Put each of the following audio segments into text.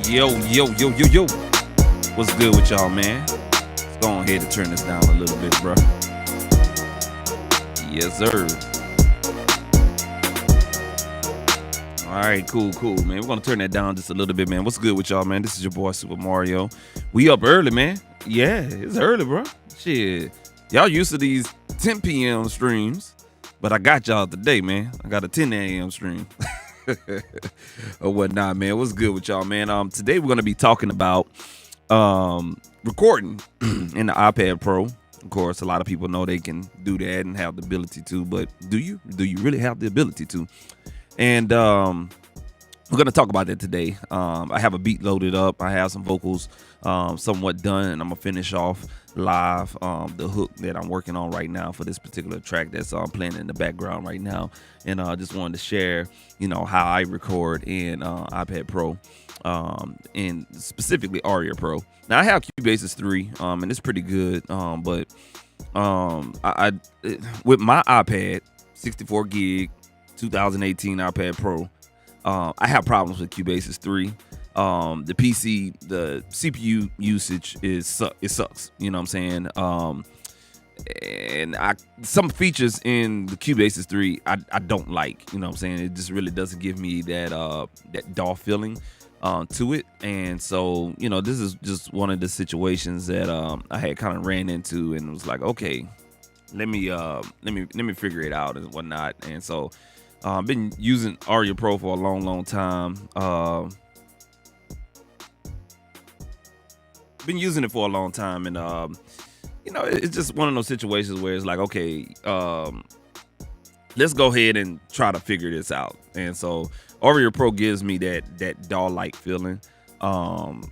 Yo, yo, yo, yo, yo. What's good with y'all, man? Let's go on ahead and turn this down a little bit, bro. Yes, sir. All right, cool, man. We're going to turn that down just a little bit, man. What's good with y'all, man? This is your boy, Super Mario. We up early, man. Yeah, it's early, bro. Shit. Y'all used to these 10 p.m. streams, but I got y'all today, man. I got a 10 a.m. stream. Or whatnot, man. What's good with y'all, man? Today we're going to be talking about recording in the iPad Pro. Of course, a lot of people know they can do that and have the ability to, but do you really have the ability to? And we're going to talk about that today. I have a beat loaded up. I have some vocals somewhat done, and I'm going to finish off live the hook that I'm working on right now for this particular track that's playing in the background right now. And I just wanted to share, how I record in iPad Pro, and specifically Aria Pro. Now, I have Cubase's 3, and it's pretty good, but I with my iPad, 64 gig, 2018 iPad Pro, I have problems with Cubase's 3. The PC, the CPU usage it sucks. You know what I'm saying? And some features in the Cubase's 3 I don't like. You know what I'm saying? It just really doesn't give me that DAW feeling to it. And so, this is just one of the situations that I had kind of ran into and was like, okay, let me figure it out and whatnot. And so I've been using Aria Pro for a long time. Been using it for a long time, and it's just one of those situations where it's like, okay, let's go ahead and try to figure this out. And so Aria Pro gives me that DAW-like feeling, and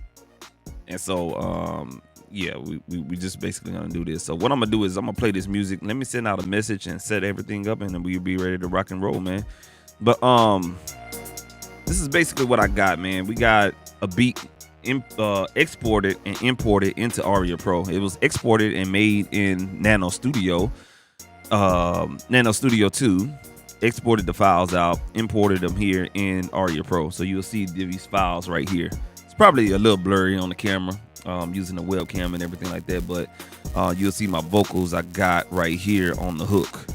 so yeah, we just basically gonna do this. So what I'm gonna do is I'm gonna play this music. Let me send out a message and set everything up, and then we'll be ready to rock and roll, man. But this is basically what I got, man. We got a beat exported and imported into Aria Pro. It was exported and made in Nano Studio 2. Exported the files out, imported them here in Aria Pro. So you'll see these files right here. It's probably a little blurry on the camera, using the webcam and everything like that, but you'll see my vocals I got right here on the hook.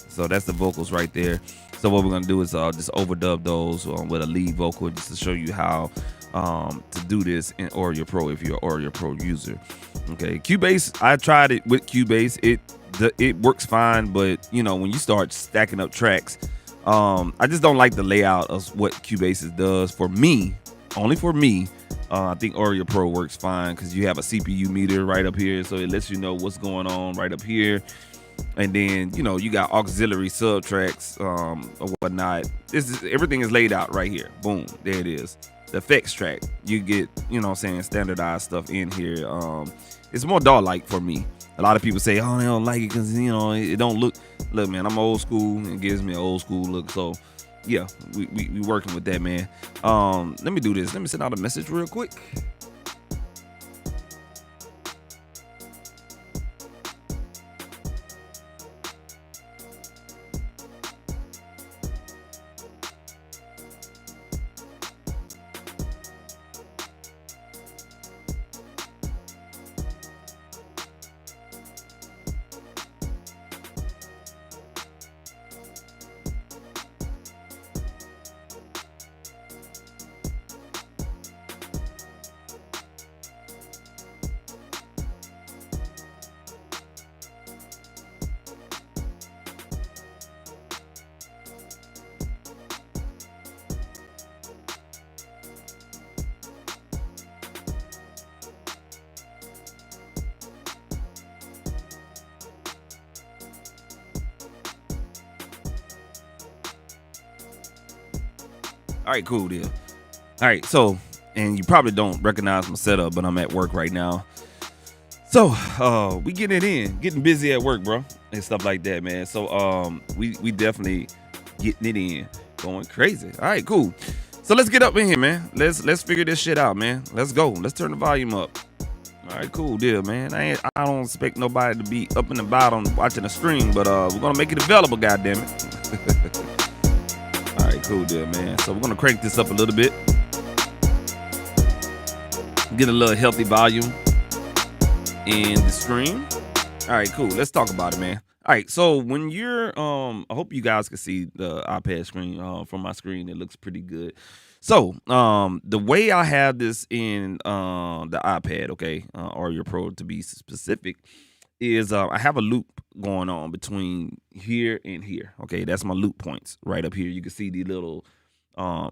So that's the vocals right there. So what we're gonna do is just overdub those with a lead vocal, just to show you how to do this in Aria Pro if you're an Aria Pro user. Okay, Cubase, I tried it with Cubase. It works fine, but when you start stacking up tracks, I just don't like the layout of what Cubase does. For me, only for me, I think Aria Pro works fine because you have a CPU meter right up here, so it lets you know what's going on right up here. And then you got auxiliary subtracks or whatnot. Everything is laid out right here. Boom, there it is. The effects track, you get standardized stuff in here. It's more DAW-like for me. A lot of people say, oh, they don't like it because it don't look man, I'm old school. It gives me an old school look. So yeah, we working with that, man. Let me do this. Let me send out a message real quick. All right, cool deal. All right, so, and you probably don't recognize my setup, but I'm at work right now. So, we getting busy at work, bro, and stuff like that, man. So, we definitely getting it in, going crazy. All right, cool. So let's get up in here, man. Let's figure this shit out, man. Let's go. Let's turn the volume up. All right, cool deal, man. I don't expect nobody to be up and about on watching the stream, but we're gonna make it available, goddammit. All right, cool deal, man. So we're gonna crank this up a little bit, get a little healthy volume in the stream. All right, cool. Let's talk about it, man. All right, so when you're, I hope you guys can see the iPad screen. From my screen, it looks pretty good. So, the way I have this in the iPad, okay, or your Pro to be specific, is I have a loop going on between here and here. Okay, that's my loop points right up here. You can see the little um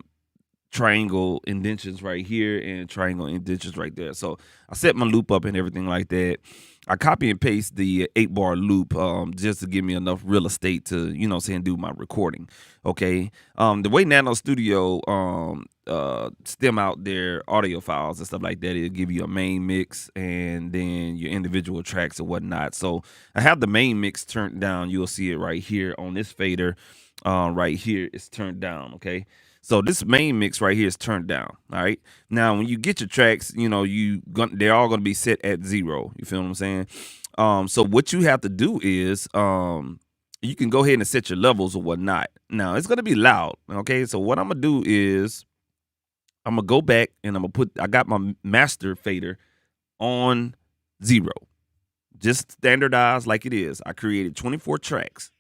triangle indentions right here and triangle indentions right there. So I set my loop up and everything like that. I copy and paste the 8-bar loop just to give me enough real estate to, do my recording. Okay. The way Nano Studio stem out their audio files and stuff like that, it'll give you a main mix and then your individual tracks and whatnot. So I have the main mix turned down. You'll see it right here on this fader. Right here it's turned down. Okay. So this main mix right here is turned down. All right. Now, when you get your tracks, they're all going to be set at 0. You feel what I'm saying? So what you have to do is you can go ahead and set your levels or whatnot. Now, it's going to be loud. Okay. So what I'm going to do is I'm going to go back and I got my master fader on 0. Just standardized like it is. I created 24 tracks.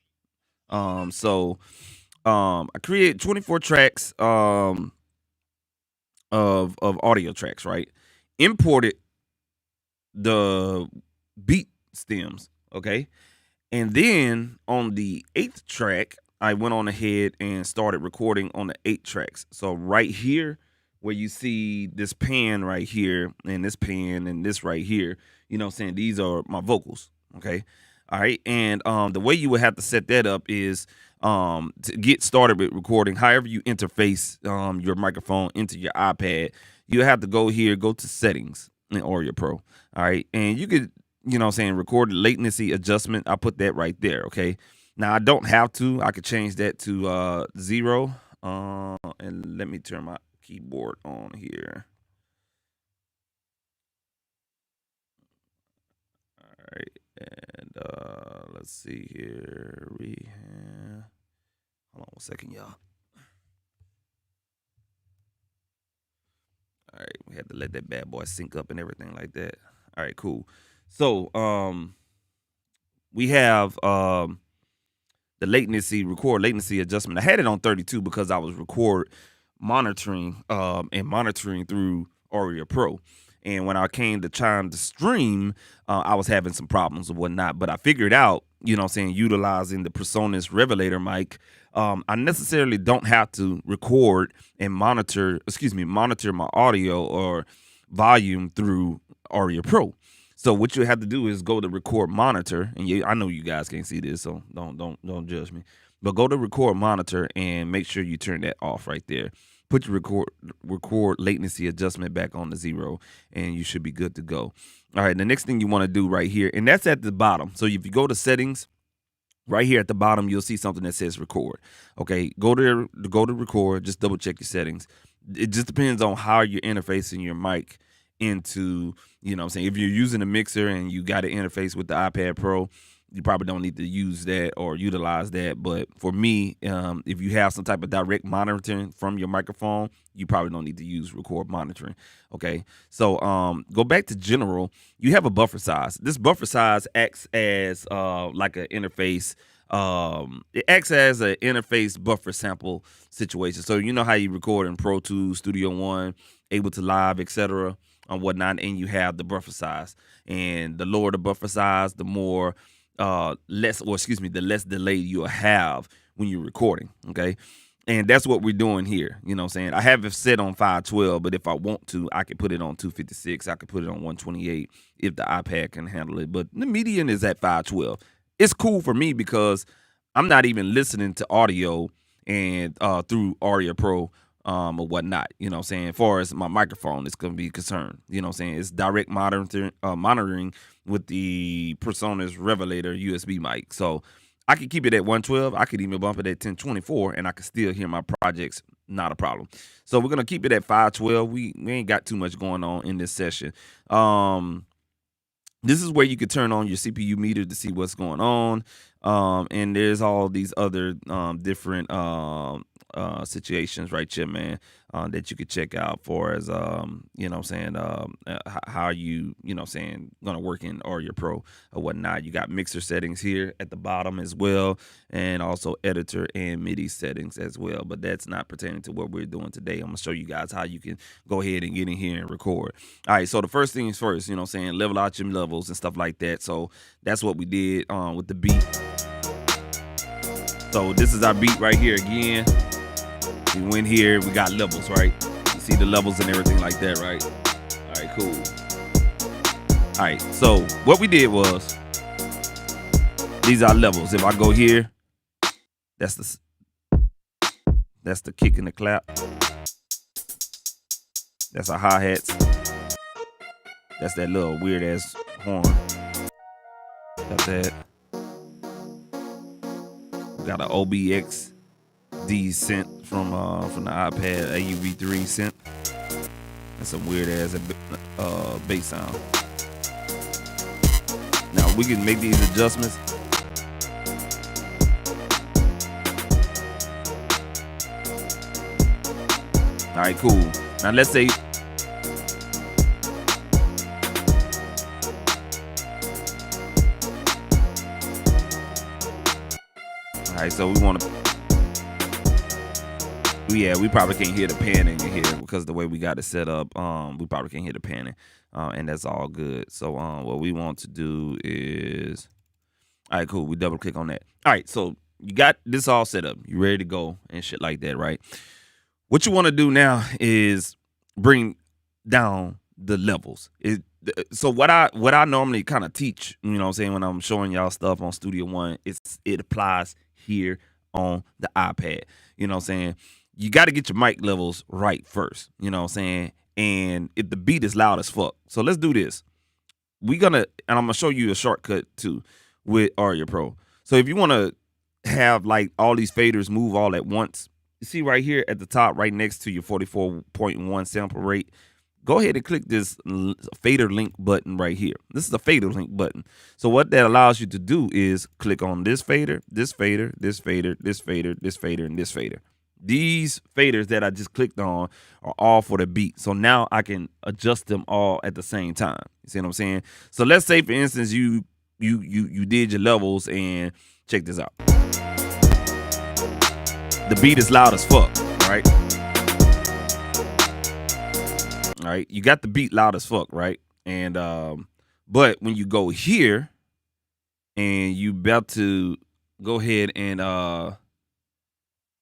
I created 24 tracks of audio tracks, right? Imported the beat stems, okay? And then on the 8th track, I went on ahead and started recording on the 8 tracks. So right here, where you see this pan right here, and this pan and this right here, these are my vocals, okay? All right, and the way you would have to set that up is to get started with recording, however you interface your microphone into your iPad, you have to go here, go to settings in Audio Pro. All right, and you could, record latency adjustment. I put that right there. Okay, now I don't have to. I could change that to 0. And let me turn my keyboard on here. All right. And let's see here. Hold on 1 second, y'all. All right, we had to let that bad boy sync up and everything like that. All right, cool. So we have the record latency adjustment. I had it on 32 because I was monitoring through Audio Pro. And when I came to trying to stream, I was having some problems and whatnot. But I figured out, utilizing the Presonus Revelator mic, I necessarily don't have to record and monitor my audio or volume through Audio Pro. So what you have to do is go to record monitor, and I know you guys can't see this, so don't judge me. But go to record monitor and make sure you turn that off right there. Put your record latency adjustment back on to 0, and you should be good to go. All right, the next thing you want to do right here, and that's at the bottom. So if you go to settings, right here at the bottom, you'll see something that says record. Okay, go to record, just double check your settings. It just depends on how you're interfacing your mic into, if you're using a mixer and you got to interface with the iPad Pro, you probably don't need to use that or utilize that. But for me, if you have some type of direct monitoring from your microphone, you probably don't need to use record monitoring. Okay, so go back to general. You have a buffer size. This buffer size acts as like an interface. It acts as an interface buffer sample situation. So you know how you record in Pro Tools, Studio One, Ableton Live, etc. and whatnot, and you have the buffer size. And the lower the buffer size, the more the less delay you'll have when you're recording. Okay, and that's what we're doing here. I have it set on 512, but if I want to, I could put it on 256. I could put it on 128 if the iPad can handle it. But the median is at 512. It's cool for me because I'm not even listening to audio and through Audio Pro or whatnot. As far as my microphone is going to be concerned, it's direct monitoring with the Presonus Revelator USB mic. So I could keep it at 112. I could even bump it at 1024 and I could still hear my projects. Not a problem. So we're going to keep it at 512. We ain't got too much going on in this session. This is where you could turn on your CPU meter to see what's going on. And there's all these other different situations right here, man, that you could check out for as you know what I'm saying, how you know what I'm saying, gonna work in Audio Pro or whatnot. You got mixer settings here at the bottom as well, and also editor and MIDI settings as well. But that's not pertaining to what we're doing today. I'm gonna show you guys how you can go ahead and get in here and record. All right, so the first things first, you know what I'm saying, level out your levels and stuff like that. So that's what we did with the beat. So this is our beat right here again. We went here, we got levels, right? You see the levels and everything like that, right? All right, cool. All right, so what we did was, these are levels. If I go here, that's the kick and the clap. That's our hi-hats. That's that little weird ass horn. Got that. We got an OBX D synth from the iPad AUV3 synth. That's some weird ass bass sound. Now we can make these adjustments. All right, cool. Now let's say all right, so we want to. Yeah, we probably can't hear the panning in here because the way we got it set up. We probably can't hear the panning, and that's all good. So what we want to do is, all right, cool. We double click on that. All right, so you got this all set up. You ready to go and shit like that, right? What you want to do now is bring down the levels. So what I normally kind of teach, you know what I'm saying, when I'm showing y'all stuff on Studio One, it applies here on the iPad. You know what I'm saying? You got to get your mic levels right first. You know what I'm saying? And if the beat is loud as fuck. So let's do this. And I'm going to show you a shortcut too with Audio Pro. So if you want to have like all these faders move all at once, you see right here at the top, right next to your 44.1 sample rate, go ahead and click this fader link button right here. This is a fader link button. So what that allows you to do is click on this fader, this fader, this fader, this fader, this fader, and this fader. These faders that I just clicked on are all for the beat. So now I can adjust them all at the same time. You see what I'm saying? So let's say, for instance, you did your levels, and check this out. The beat is loud as fuck, right? All right, you got the beat loud as fuck, right? And but when you go here and you about to go ahead and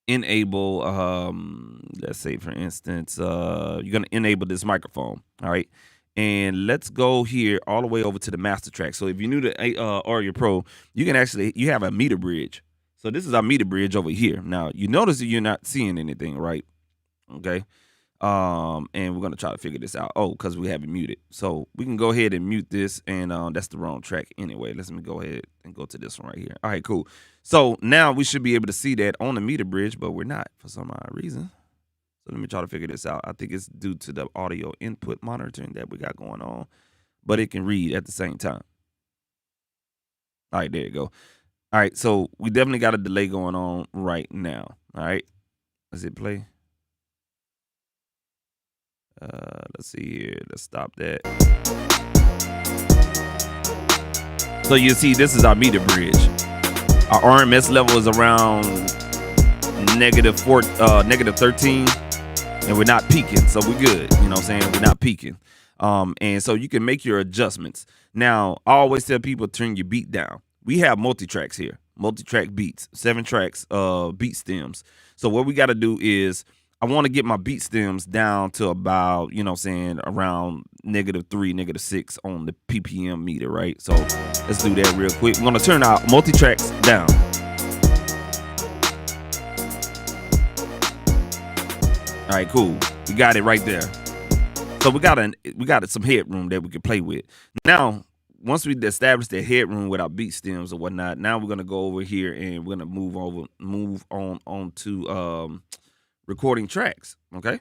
enable, let's say for instance, you're gonna enable this microphone, all right? And let's go here all the way over to the master track. So if you're new to Audio Pro, you have a meter bridge. So this is our meter bridge over here. Now you notice that you're not seeing anything, right? Okay. And we're gonna try to figure this out. Oh, because we have it muted. So we can go ahead and mute this, and that's the wrong track anyway. Let me go ahead and go to this one right here. All right, cool. So now we should be able to see that on the meter bridge, but we're not for some odd reason. So let me try to figure this out. I think it's due to the audio input monitoring that we got going on, but it can read at the same time. All right, there you go. All right, so we definitely got a delay going on right now. All right, let's hit play. Let's see here. Let's stop that. So you see, this is our meter bridge. Our RMS level is around negative 13, and we're not peaking, so we're good. You know what I'm saying? We're not peaking. And so you can make your adjustments. Now, I always tell people turn your beat down. We have multi-tracks here, multi-track beats, 7 tracks of beat stems. So what we got to do is, I want to get my beat stems down to about, you know what I'm saying, around -3, -6 on the PPM meter, right? So let's do that real quick. I'm going to turn our multi-tracks down. All right, cool. We got it right there. So we got some headroom that we can play with. Now, once we establish the headroom with our beat stems or whatnot, now we're going to go over here and we're going to move on to recording tracks. Okay.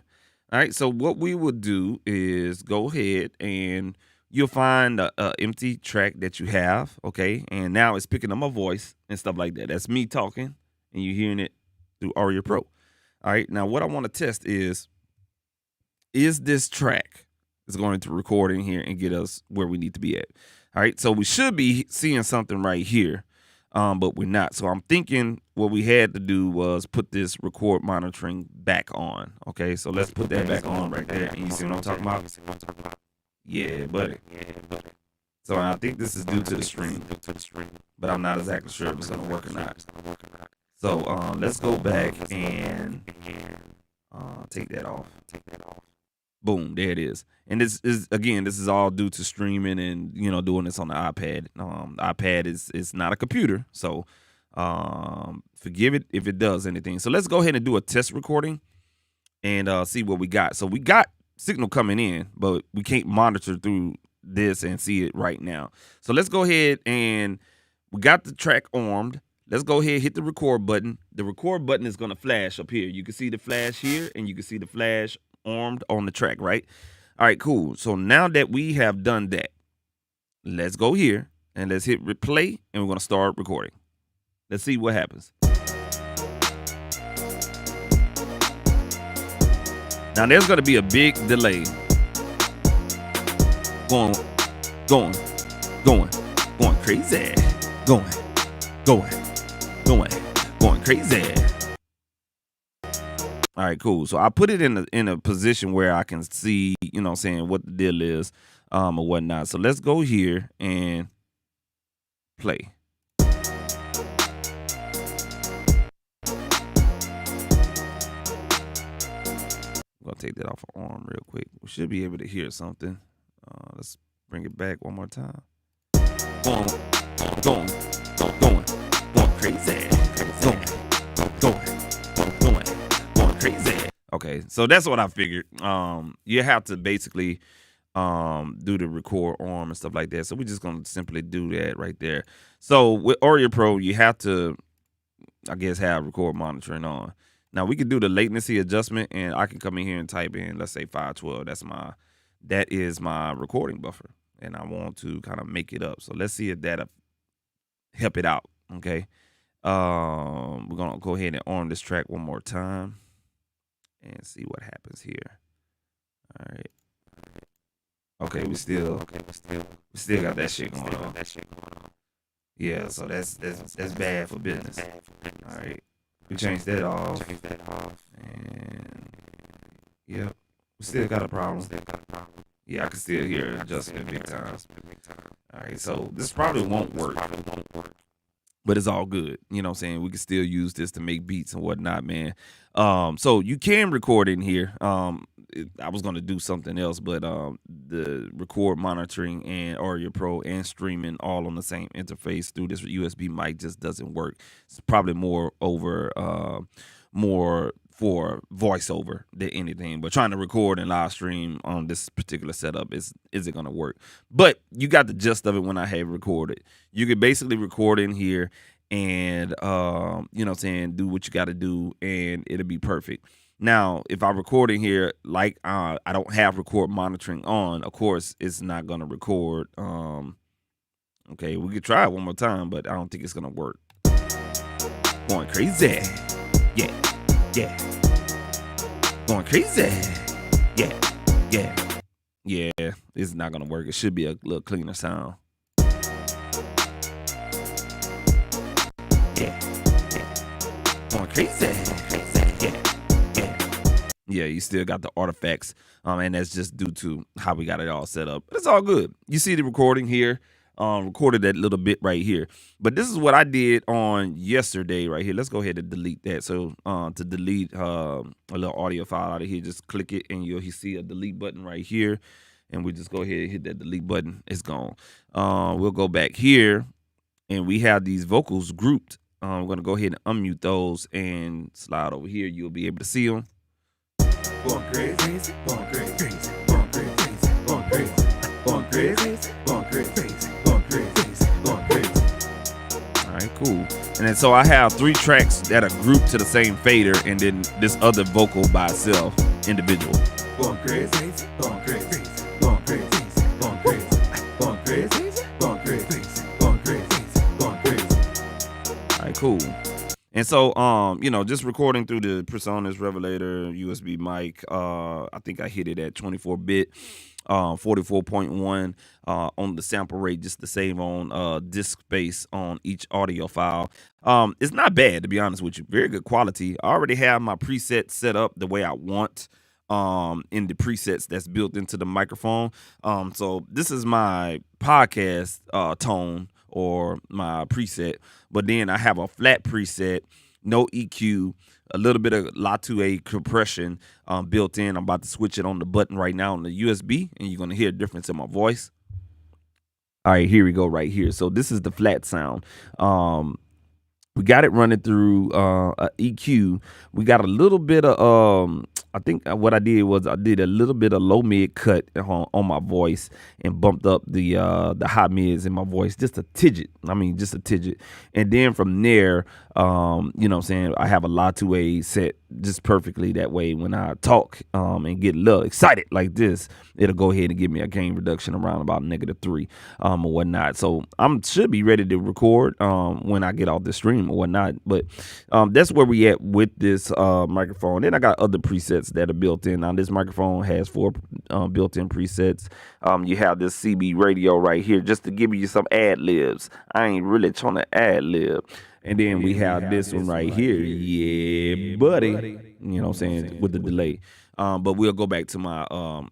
All right. So what we would do is go ahead and you'll find a empty track that you have, okay? And now it's picking up my voice and stuff like that. That's me talking, and you're hearing it through Audio Pro. All right, now what I want to test is this track is going to record in here and get us where we need to be at. All right, so we should be seeing something right here, but we're not. So I'm thinking what we had to do was put this record monitoring back on. Okay, so let's put that back on right there. And you see what I'm talking about? Yeah, buddy. So I think this is due to the stream, but I'm not exactly sure if it's going to work or not. So let's go back and take that off. Boom, there it is. And this is all due to streaming and doing this on the iPad. iPad is not a computer, so forgive it if it does anything. So let's go ahead and do a test recording and see what we got. So we got signal coming in, but we can't monitor through this and see it right now. So let's go ahead, and we got the track armed. Let's go ahead, hit the record button. The record button is going to flash up here. You can see the flash here, and you can see the flash armed on the track, right? All right, cool. So now that we have done that, let's go here and let's hit replay, and we're going to start recording. Let's see what happens. Now there's going to be a big delay. Going crazy. Going crazy. All right, cool. So I put it in a position where I can see, what the deal is, or whatnot. So let's go here and play. I'm gonna take that off our arm real quick. We should be able to hear something. Let's bring it back one more time. Going crazy. Going crazy. Okay, so that's what I figured. You have to basically do the record arm and stuff like that. So we're just gonna simply do that right there. So with Audio Pro, you have to, I guess, have record monitoring on. Now we can do the latency adjustment, and I can come in here and type in, let's say 512. That is my recording buffer, and I want to kind of make it up. So let's see if that'll help it out. Okay. We're gonna go ahead and arm this track one more time and see what happens here. All right. Okay, we still got that shit going on. Yeah, so that's bad for business. All right. We changed that off. And yep, we still got a problem. Yeah, I can still hear it adjusting big time. All right, so this probably won't work. But it's all good. You know what I'm saying? We can still use this to make beats and whatnot, man. So you can record in here. I was going to do something else, but the record monitoring and Audio Pro and streaming all on the same interface through this USB mic just doesn't work. It's probably more for voiceover than anything, but trying to record and live stream on this particular setup is it going to work? But you got the gist of it when I have recorded. You could basically record in here and you know what I'm saying, do what you got to do, and it'll be perfect. Now, if I record in here, like I don't have record monitoring on, of course it's not gonna record. Okay, we could try it one more time, but I don't think it's gonna work. Going crazy. Yeah. Going crazy. Yeah, it's not gonna work. It should be a little cleaner sound. Yeah. Going crazy. Yeah, you still got the artifacts, and that's just due to how we got it all set up. But it's all good. You see the recording here, recorded that little bit right here. But this is what I did on yesterday right here. Let's go ahead and delete that. So to delete a little audio file out of here, just click it, and you'll see a delete button right here. And we just go ahead and hit that delete button. It's gone. We'll go back here, and we have these vocals grouped. We're going to go ahead and unmute those and slide over here. You'll be able to see them. Going crazy, going crazy, going crazy, going crazy, going crazy, going crazy, going crazy, going crazy. All right, cool. And then so I have 3 tracks that are grouped to the same fader, and then this other vocal by itself, individual. Going crazy, going crazy, going crazy, going crazy, Cool. And so, just recording through the Presonus Revelator USB mic. I think I hit it at 24-bit, 44.1 on the sample rate, just to save on disk space on each audio file. It's not bad, to be honest with you. Very good quality. I already have my presets set up the way I want in the presets that's built into the microphone. So this is my podcast tone or my preset, but then I have a flat preset, no EQ, a little bit of La 2A compression built in. I'm about to switch it on the button right now on the USB, and you're going to hear a difference in my voice. All right, here we go right here. So this is the flat sound. We got it running through EQ. We got a little bit of I think what I did was I did a little bit of low mid cut on my voice and bumped up the high mids in my voice just a tidget. I mean, just a tidget. And then from there, you know what I'm saying, I have a La 2A set just perfectly that way. When I talk and get a little excited like this, it'll go ahead and give me a gain reduction around about -3 or whatnot. So should be ready to record when I get off the stream or whatnot. But that's where we at with this microphone. Then I got other presets that are built in. Now this microphone has 4 built-in presets. You have this CB radio right here just to give you some ad libs. I ain't really trying to ad lib. And then we have this one right here. Yeah, buddy. You know what I'm saying? With the delay. But we'll go back to my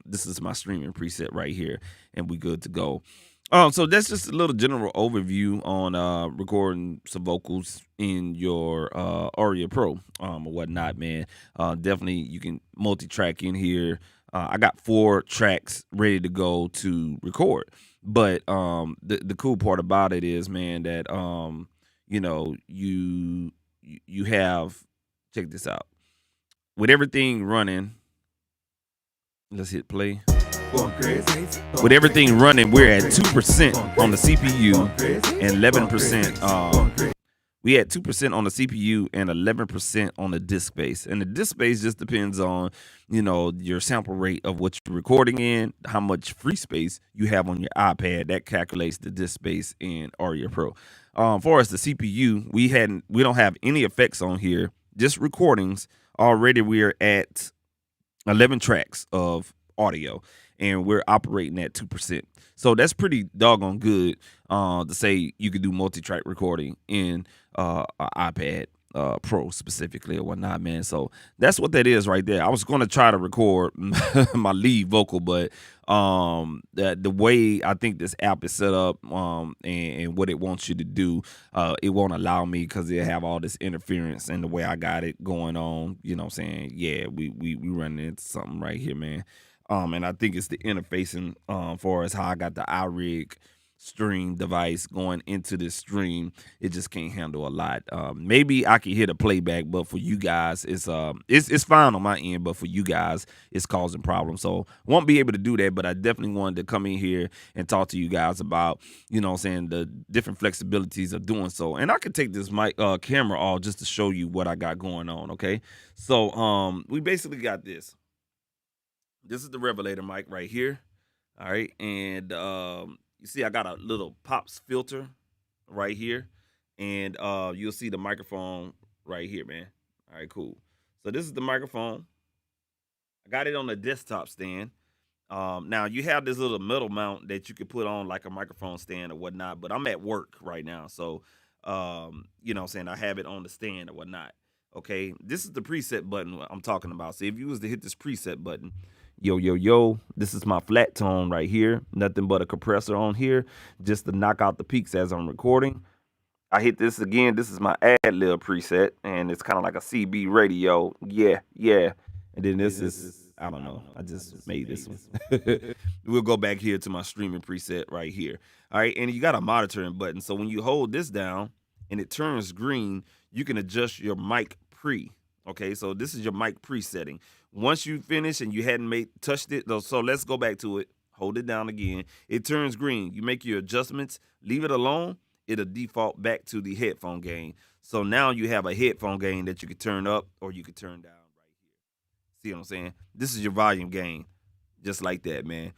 this is my streaming preset right here, and we good to go. So that's just a little general overview on recording some vocals in your Aria Pro or whatnot, man. Definitely you can multi-track in here. I got 4 tracks ready to go to record. But the cool part about it is, man, that you have, check this out. With everything running, let's hit play. With everything running, we're at 2% on the CPU and 11%. We had 2% on the CPU and 11% on the disk space. And the disk space just depends on, your sample rate of what you're recording in, how much free space you have on your iPad. That calculates the disk space in Aria Pro. For us, the CPU, we don't have any effects on here, just recordings. Already we're at 11 tracks of audio, and we're operating at 2%. So that's pretty doggone good to say you could do multi-track recording in an iPad Pro specifically or whatnot, man. So that's what that is right there. I was going to try to record my lead vocal, but the way I think this app is set up and what it wants you to do, it won't allow me because it have all this interference and the way I got it going on. You know what I'm saying? Yeah, we running into something right here, man. And I think it's the interfacing for us, how I got the iRig stream device going into this stream. It just can't handle a lot. Maybe I can hit a playback, but for you guys, it's fine on my end, but for you guys, it's causing problems. So won't be able to do that, but I definitely wanted to come in here and talk to you guys about, the different flexibilities of doing so. And I could take this mic camera off just to show you what I got going on, okay? So we basically got this. This is the Revelator mic right here. All right. And you see I got a little pops filter right here. And you'll see the microphone right here, man. All right, cool. So this is the microphone. I got it on the desktop stand. Now you have this little metal mount that you can put on like a microphone stand or whatnot, but I'm at work right now. So, you know what I'm saying, I have it on the stand or whatnot. Okay, this is the preset button I'm talking about. So if you was to hit this preset button, yo, this is my flat tone right here. Nothing but a compressor on here just to knock out the peaks as I'm recording. I hit this again. This is my ad lib preset, and it's kind of like a CB radio. Yeah. And then this is, I don't know. I just made this one. We'll go back here to my streaming preset right here. All right, and you got a monitoring button. So when you hold this down and it turns green, you can adjust your mic pre. Okay, so this is your mic presetting. Once you finish and you hadn't touched it, so let's go back to it. Hold it down again. It turns green. You make your adjustments. Leave it alone. It'll default back to the headphone gain. So now you have a headphone gain that you can turn up or you can turn down right here. See what I'm saying? This is your volume gain, just like that, man.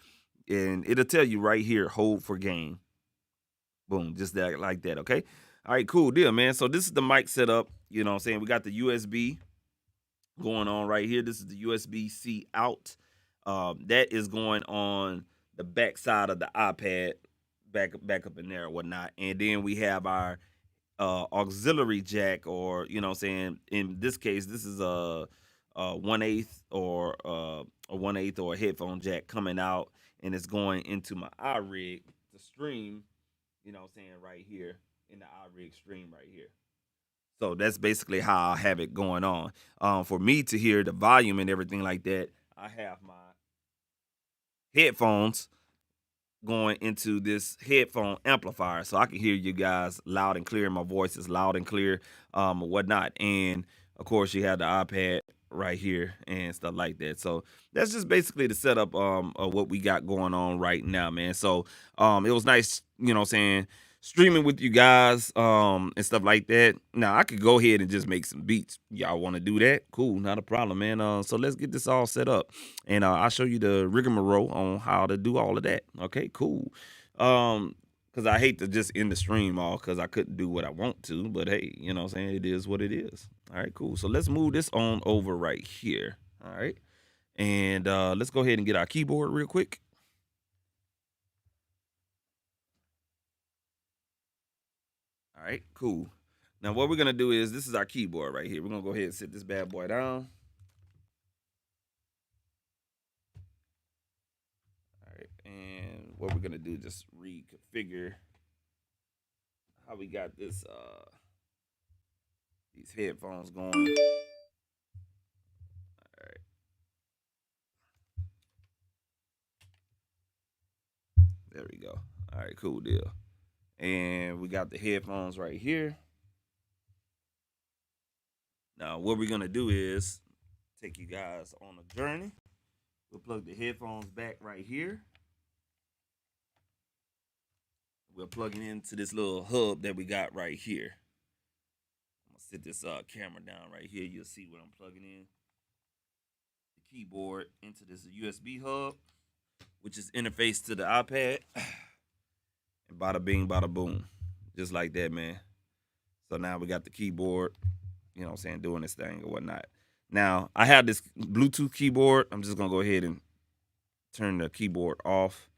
And it'll tell you right here, hold for gain. Boom, just that, like that, okay? All right, cool deal, man. So this is the mic setup. You know what I'm saying? We got the USB going on right here. This is the USB-C out. That is going on the back side of the iPad, back up in there or whatnot. And then we have our auxiliary jack, or you know what I'm saying, in this case this is a 1/8 or a 1/8 or a headphone jack coming out, and it's going into my iRig to stream, you know what I'm saying, right here in the iRig stream right here. So that's basically how I have it going on. For me to hear the volume and everything like that, I have my headphones going into this headphone amplifier, so I can hear you guys loud and clear. My voice is loud and clear, or whatnot. And of course, you have the iPad right here and stuff like that. So that's just basically the setup of what we got going on right now, man. So it was nice, you know what I'm saying, streaming with you guys and stuff like that. Now I could go ahead and just make some beats. Y'all want to do that? Cool, not a problem, man. So let's get this all set up, and I'll show you the rigmarole on how to do all of that. Okay, cool. Because I hate to just end the stream all because I couldn't do what I want to, but hey, you know what I'm saying, it is what it is. All right, cool. So let's move this on over right here. All right, and let's go ahead and get our keyboard real quick. All right, cool. Now what we're gonna do is, this is our keyboard right here. We're gonna go ahead and sit this bad boy down. All right, and what we're gonna do, just reconfigure how we got this these headphones going. All right. There we go. All right, cool deal. And we got the headphones right here. Now, what we're gonna do is take you guys on a journey. We'll plug the headphones back right here. We'll plug it into this little hub that we got right here. I'm gonna sit this camera down right here. You'll see what I'm plugging in. The keyboard into this USB hub, which is interfaced to the iPad. And bada bing, bada boom. Just like that, man. So now we got the keyboard, you know what I'm saying, doing this thing or whatnot. Now, I have this Bluetooth keyboard. I'm just going to go ahead and turn the keyboard off.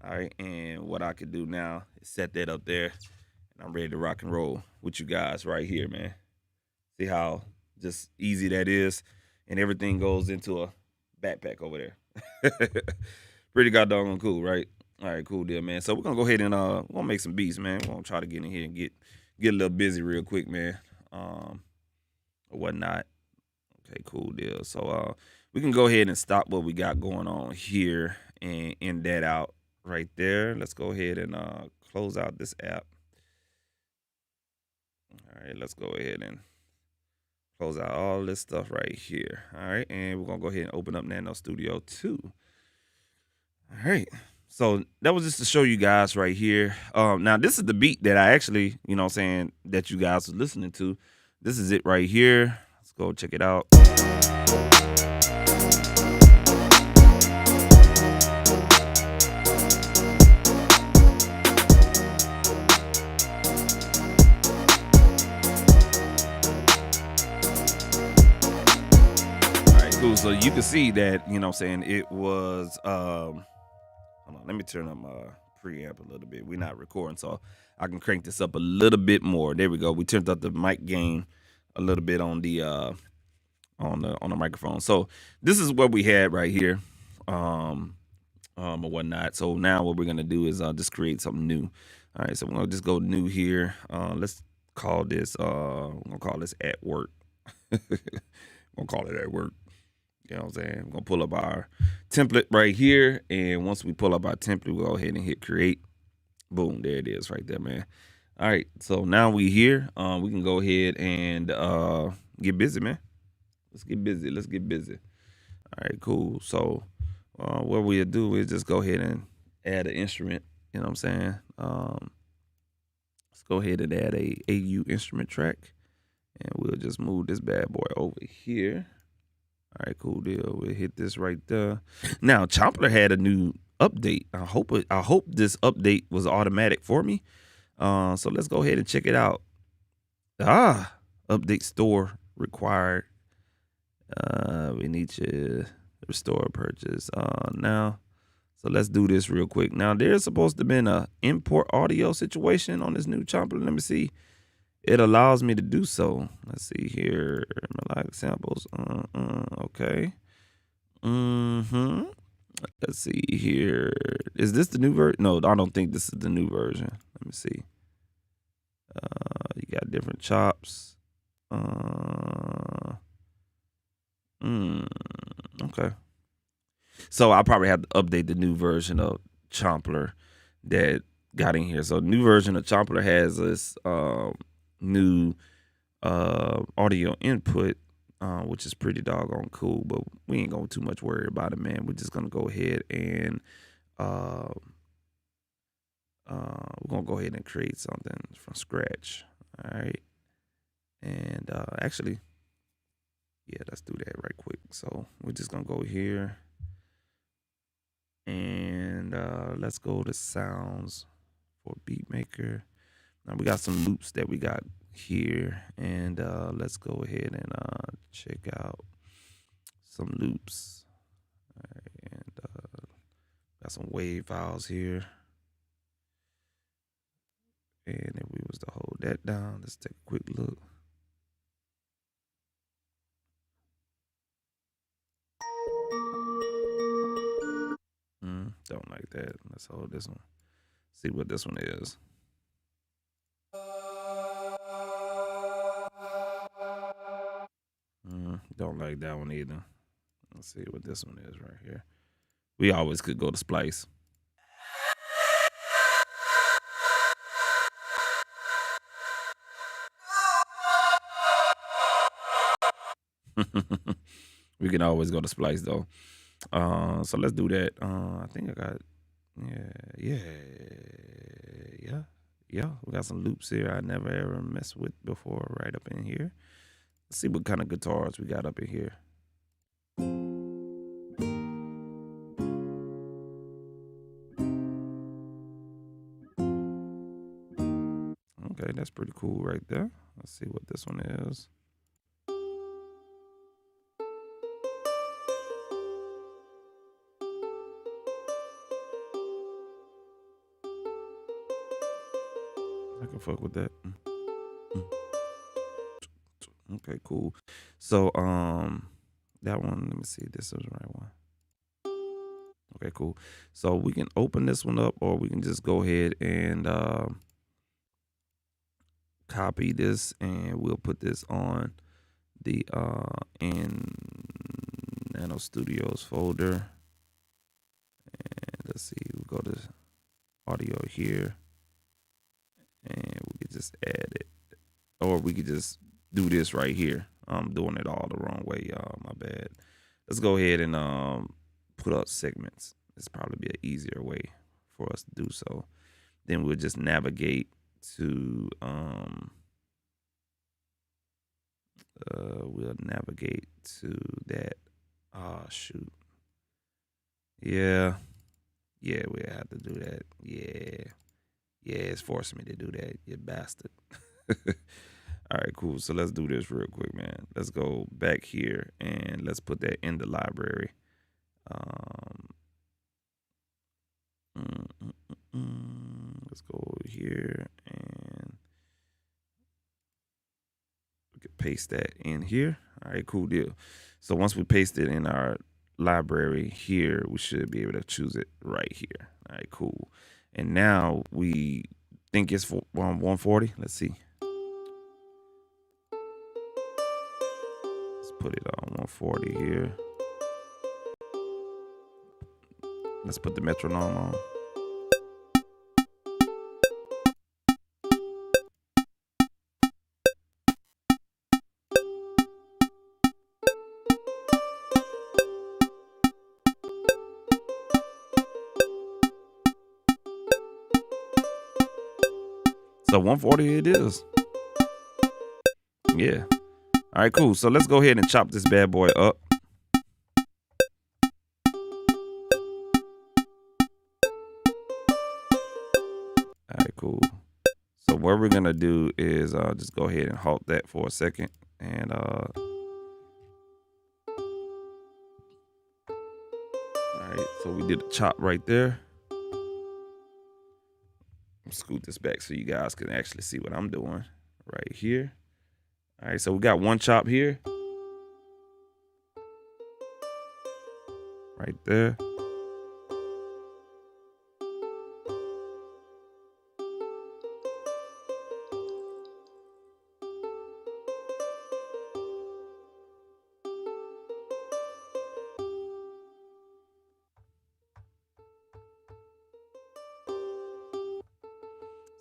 All right, and what I could do now is set that up there, and I'm ready to rock and roll with you guys right here, man. See how just easy that is? And everything goes into a backpack over there. Pretty goddamn cool, right? All right, cool deal, man. So we're gonna go ahead and we're gonna make some beats, man. We're gonna try to get in here and get a little busy real quick, man. Or whatnot. Okay, cool deal. So we can go ahead and stop what we got going on here and end that out right there. Let's go ahead and close out this app. All right, let's go ahead and close out all this stuff right here. All right, and we're gonna go ahead and open up Nano Studio 2. All right. So that was just to show you guys right here. Now this is the beat that I actually, you know what I'm saying, that you guys are listening to. This is it right here. Let's go check it out. All right, cool. So you can see that, you know what I'm saying, it was hold on, let me turn up my preamp a little bit. We're not recording, so I can crank this up a little bit more. There we go. We turned up the mic gain a little bit on the microphone. So this is what we had right here, or whatnot. So now what we're gonna do is just create something new. All right, so we're gonna just go new here. Let's call this. We're gonna call this at work. We're gonna call it at work. You know what I'm saying? We're going to pull up our template right here. And once we pull up our template, we'll go ahead and hit create. Boom. There it is right there, man. All right. So now we here. We can go ahead and get busy, man. Let's get busy. Let's get busy. All right, cool. So what we'll do is just go ahead and add an instrument. You know what I'm saying? Let's go ahead and add a AU instrument track. And we'll just move this bad boy over here. All right, cool deal. We'll hit this right there. Now, Chompler had a new update. I hope this update was automatic for me. So let's go ahead and check it out. Update store required. We need to restore purchase now. So let's do this real quick. Now there's supposed to be an import audio situation on this new chomper. Let me see. It allows me to do so. Let's see here. Melodic samples. Okay. Let's see here. Is this the new version? No, I don't think this is the new version. Let me see. You got different chops. Okay. So I probably have to update the new version of Chompler that got in here. So the new version of Chompler has this new audio input, which is pretty doggone cool. But we ain't gonna too much worry about it, man. We're just gonna go ahead and we're gonna go ahead and create something from scratch. All right. And actually, yeah, let's do that right quick. So we're just gonna go here. And let's go to sounds for beat maker. Now we got some loops that we got here, and let's go ahead and check out some loops. All right, and got some wave files here. And if we was to hold that down, let's take a quick look. Don't like that. Let's hold this one. See what this one is. Don't like that one either. Let's see what this one is right here. We always could go to splice. We can always go to splice though. So let's do that. I think I got, yeah. We got some loops here I never ever messed with before right up in here. Let's see what kind of guitars we got up in here. Okay, that's pretty cool right there. Let's see what this one is. I can fuck with that. Okay, cool. So that one, let me see, this is the right one. Okay, cool. So we can open this one up, or we can just go ahead and copy this, and we'll put this on the in Nano Studios folder. And let's see, we'll go to audio here, and we could just add it, or we could just do this right here. I'm doing it all the wrong way, y'all. My bad. Let's go ahead and put up segments. It's probably be an easier way for us to do so. Then we'll just navigate to that. Oh shoot. Yeah, we have to do that. Yeah, it's forcing me to do that, you bastard. All right, cool. So let's do this real quick, man. Let's go back here and let's put that in the library. Let's go here and we can paste that in here. All right, cool deal. So once we paste it in our library here, we should be able to choose it right here. All right, cool. And now we think it's for 140. Let's see. Let's put it on 140 here. Let's put the metronome on. So 140 it is. Yeah. All right, cool. So let's go ahead and chop this bad boy up. All right, cool. So what we're gonna do is just go ahead and halt that for a second, and all right, so we did a chop right there. Scoot this back so you guys can actually see what I'm doing right here. All right, so we got one chop here, right there.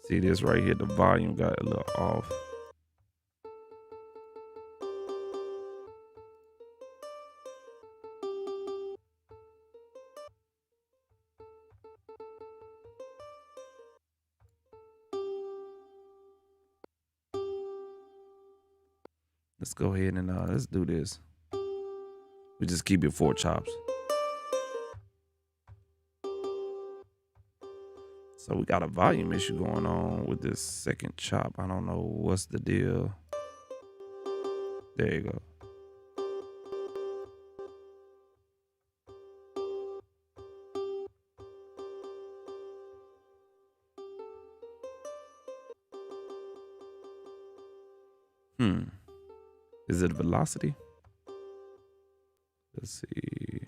See this right here, the volume got a little off. Let's go ahead and let's do this. We just keep it 4 chops. So we got a volume issue going on with this second chop. I don't know what's the deal. There you go. Is it velocity? Let's see.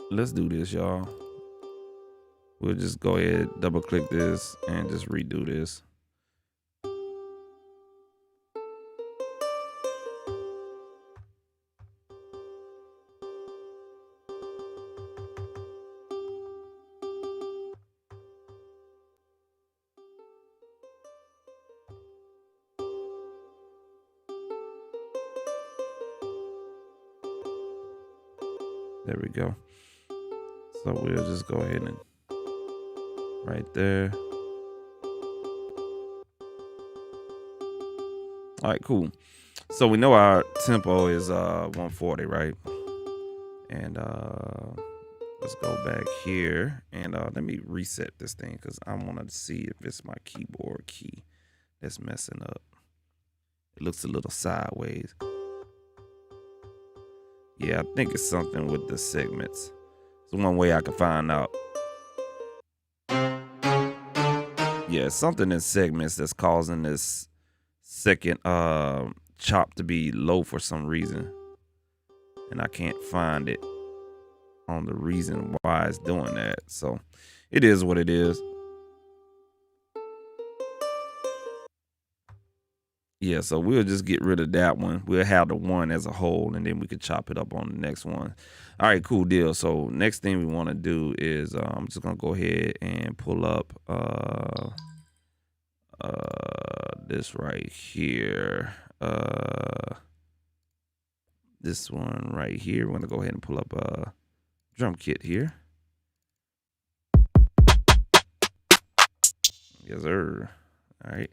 Let's do this, y'all. We'll just go ahead, double click this, and just redo this. There we go. So we'll just go ahead and right there. All right, cool. So we know our tempo is 140, right? And let's go back here and let me reset this thing because I want to see if it's my keyboard key that's messing up. It looks a little sideways. Yeah, I think it's something with the segments. It's one way I can find out. Yeah, something in segments that's causing this second chop to be low for some reason. And I can't find it on the reason why it's doing that. So it is what it is. Yeah, so we'll just get rid of that one. We'll have the one as a whole, and then we can chop it up on the next one. All right, cool deal. So next thing we want to do is I'm just going to go ahead and pull up this right here. This one right here. We're going to go ahead and pull up a drum kit here. Yes, sir. All right.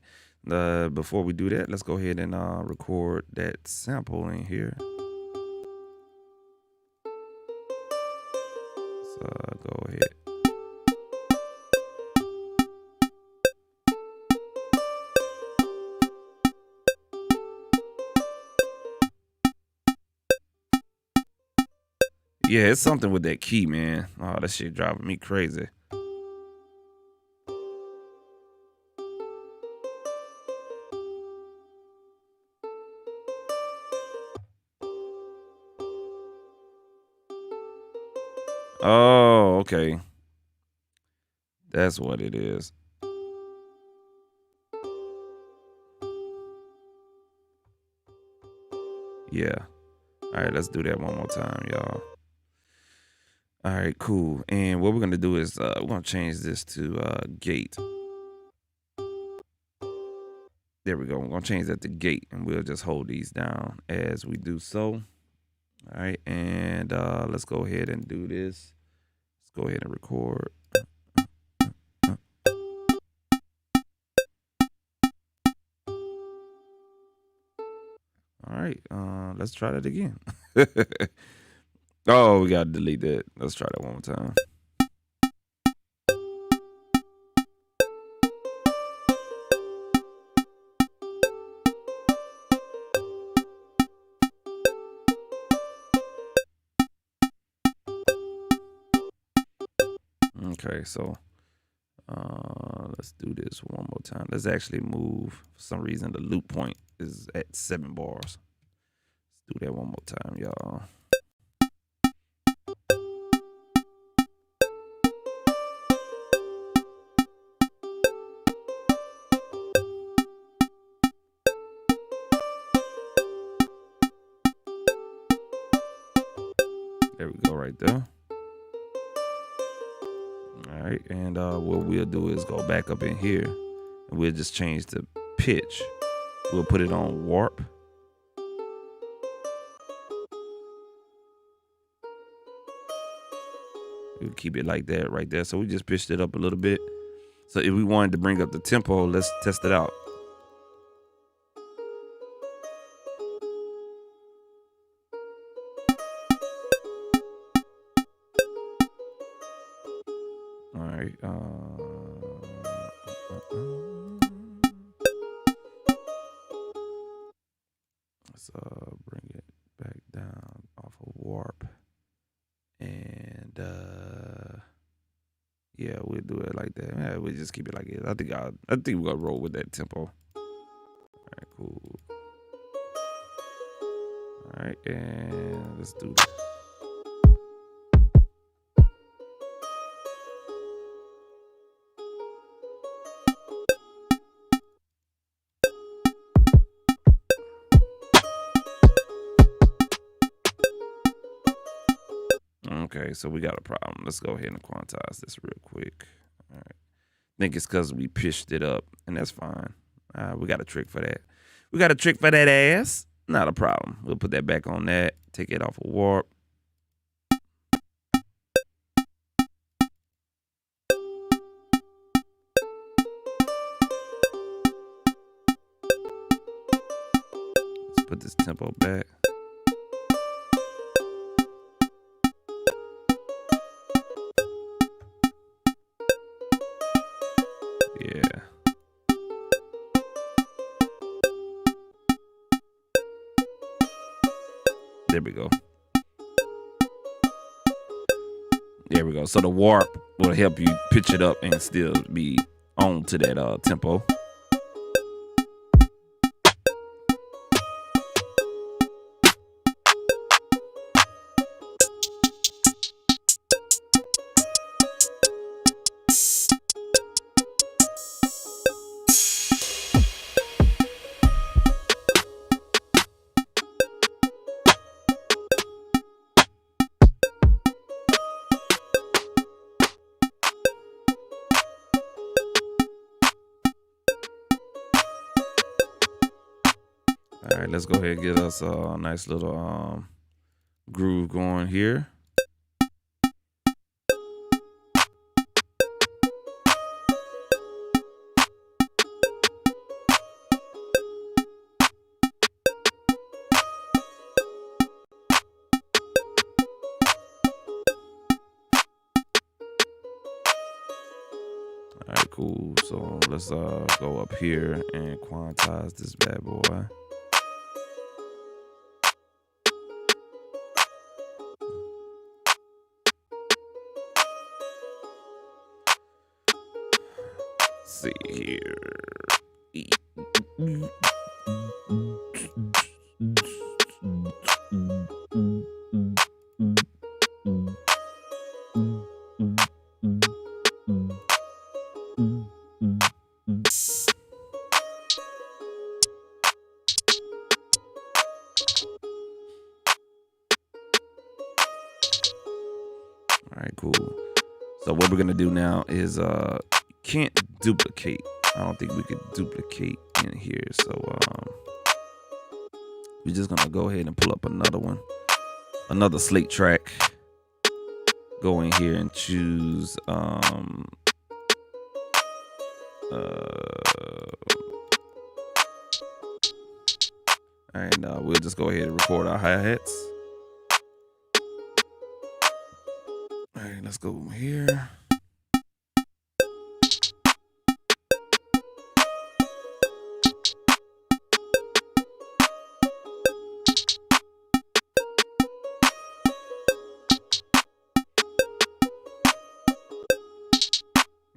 Before we do that, let's go ahead and record that sample in here. So go ahead. Yeah, it's something with that key, man. Oh, that shit driving me crazy. Oh, okay. That's what it is. Yeah. All right, let's do that one more time, y'all. All right, cool. And what we're going to do is we're going to change this to gate. There we go. We're going to change that to gate, and we'll just hold these down as we do so. All right, and let's go ahead and do this. Let's go ahead and record. All right, let's try that again. Oh, we got to delete that. Let's try that one more time. Okay, so let's do this one more time. Let's actually move. For some reason, the loop point is at 7 bars. Let's do that one more time, y'all. There we go, right there. All right, and what we'll do is go back up in here, and we'll just change the pitch. We'll put it on warp. We'll keep it like that right there. So we just pitched it up a little bit. So if we wanted to bring up the tempo, let's test it out. All right. Let's bring it back down off of warp, and yeah, we'll do it like that. Yeah, we'll just keep it like it. I think we're gonna roll with that tempo. All right, cool. All right, and let's do this. Okay, so we got a problem. Let's go ahead and quantize this real quick. All right. I think it's because we pitched it up, and that's fine. We got a trick for that. We got a trick for that ass. Not a problem. We'll put that back on that. Take it off of warp. Let's put this tempo back. Yeah. There we go. There we go. So the warp will help you pitch it up and still be on to that tempo. All right, let's go ahead and get us a nice little groove going here. All right, cool. So let's go up here and quantize this bad boy. See here. All right, cool. So what we're gonna do now is can't duplicate. I don't think we could duplicate in here. So we're just gonna go ahead and pull up another one, another slate track. Go in here and choose and we'll just go ahead and record our hi-hats. All right, let's go here.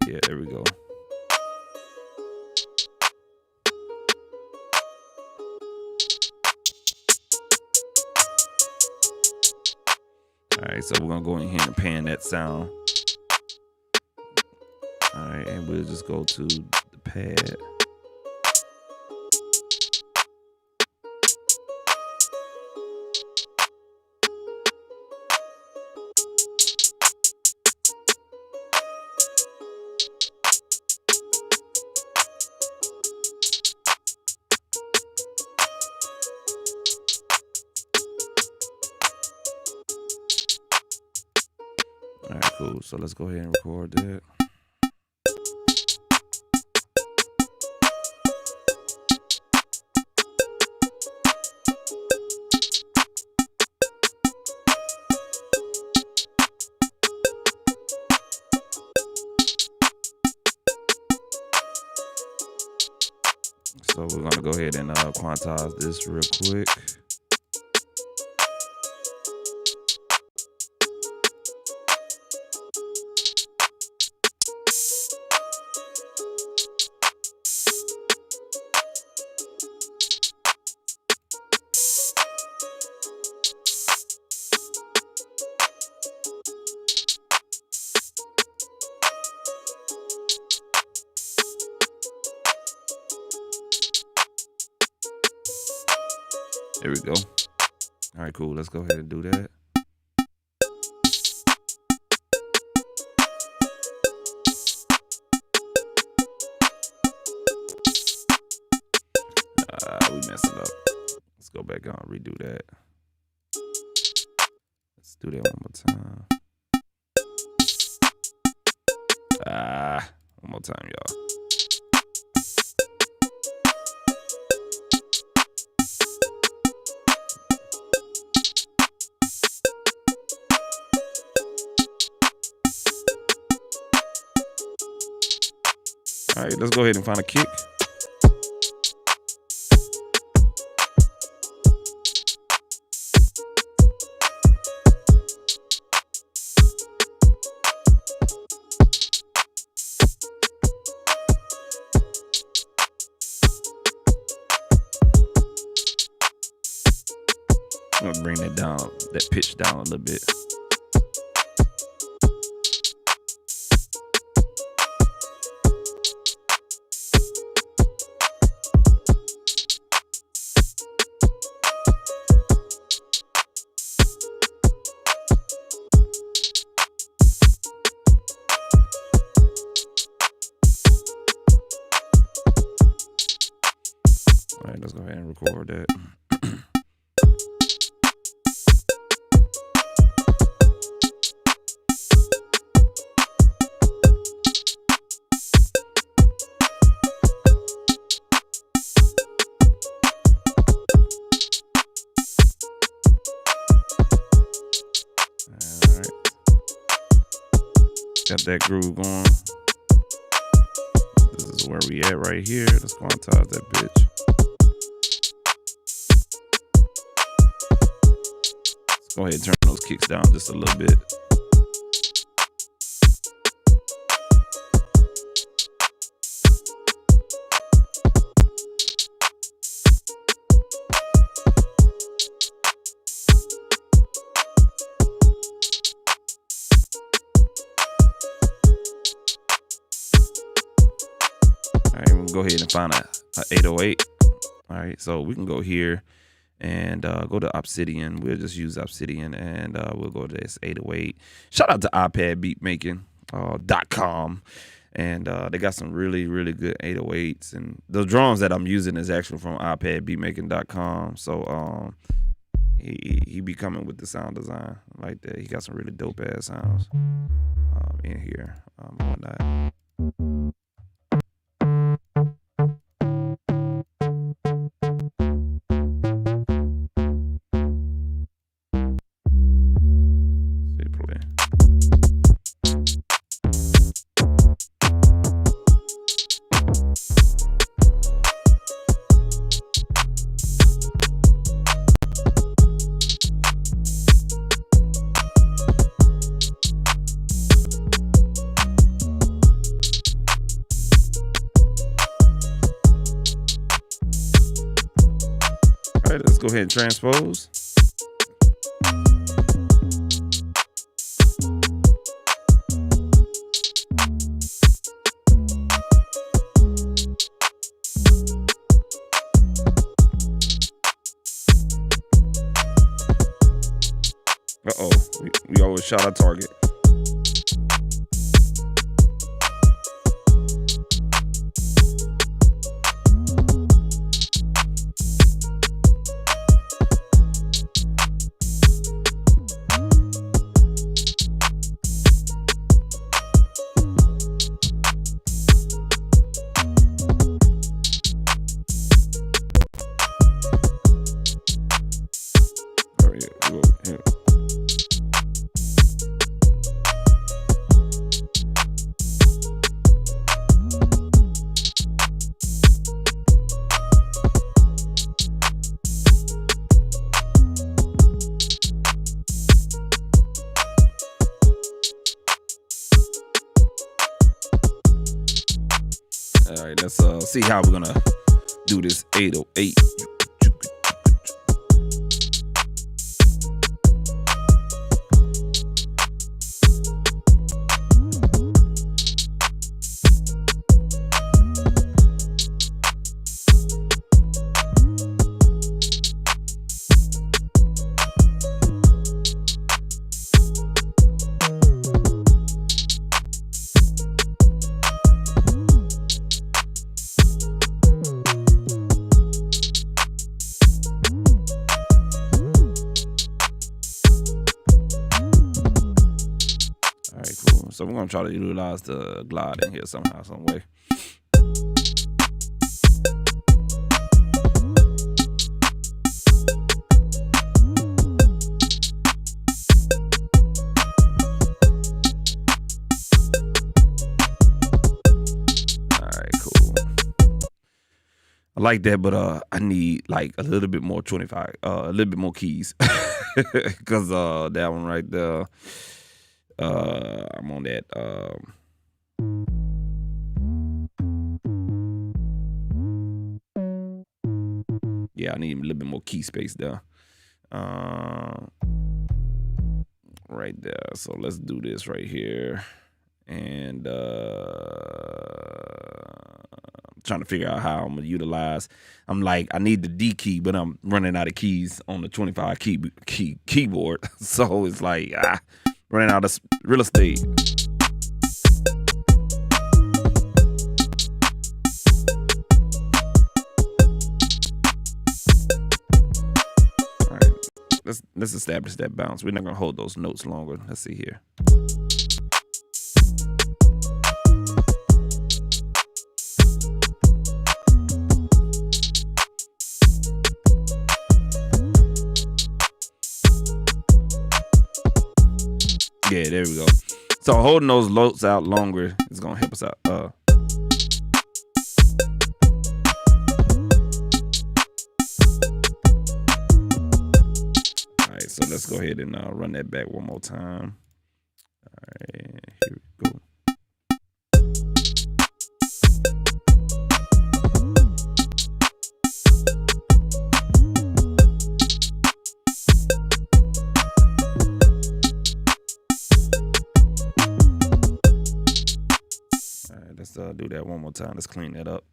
Yeah, there we go. All right, so we're gonna go in here and pan that sound. All right, and we'll just go to the pad. All right, cool. So let's go ahead and record that. So we're gonna go ahead and quantize this real quick. There we go. All right, cool. Let's go ahead and do that. We messed it up. Let's go back on, redo that. Let's do that one more time. One more time, y'all. All right, let's go ahead and find a kick. I'm gonna bring that down, that pitch down a little bit. All right, let's go ahead and record that. All right, got that groove going. This is where we at right here. Let's quantize that bitch. Go ahead and turn those kicks down just a little bit. All right, we'll go ahead and find a 808. All right, so we can go here and go to Obsidian. We'll just use Obsidian, and we'll go to this 808. Shout out to iPad beatmaking.com, and they got some really, really good 808s. And the drums that I'm using is actually from iPad beatmaking.com. So he be coming with the sound design like that. He got some really dope ass sounds in here and whatnot. right, let's go ahead and transpose. Uh-oh, we always shot our target. Here. All right, let's see how we're gonna do this 808. So we're gonna try to utilize the glide in here somehow, some way. All right, cool. I like that, but I need like a little bit more 25, a little bit more keys, because that one right there. I'm on that. Yeah, I need a little bit more key space there. Right there. So let's do this right here. And I'm trying to figure out how I'm gonna utilize. I'm like, I need the D key, but I'm running out of keys on the 25 keyboard. So it's like, running out of real estate. All right, let's establish that bounce. We're not gonna hold those notes longer. Let's see here. Yeah, there we go. So holding those notes out longer is gonna help us out. All right, so let's go ahead and run that back one more time. All right, here we go. Let's do that one more time. Let's clean that up.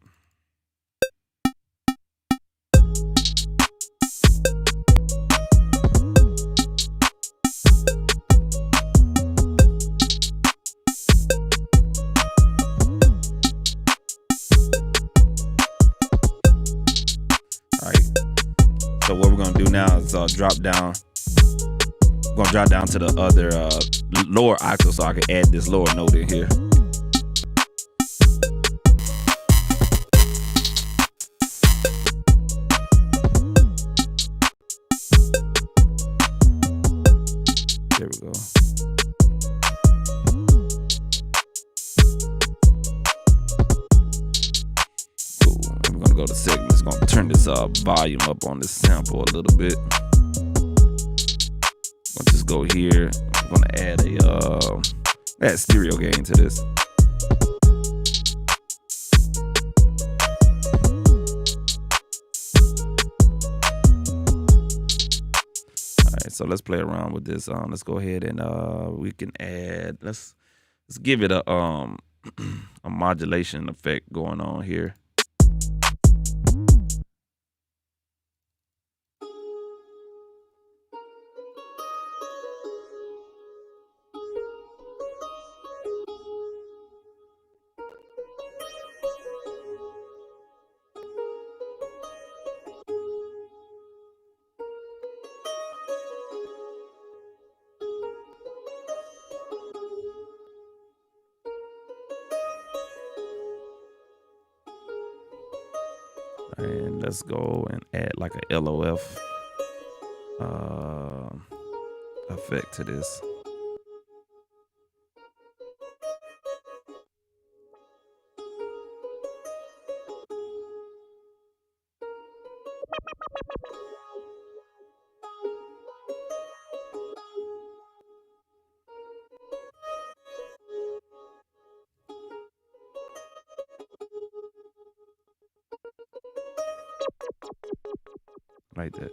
All right. So what we're gonna do now is drop down. We're gonna drop down to the other lower octave so I can add this lower note in here. There we go. Cool. I'm gonna go to segments. Gonna turn this volume up on this sample a little bit. I'll just go here. I'm gonna add add stereo gain to this. so let's play around with this. Let's go ahead and we can add. Let's give it a a modulation effect going on here. And let's go and add like a LOF effect to this. Like that.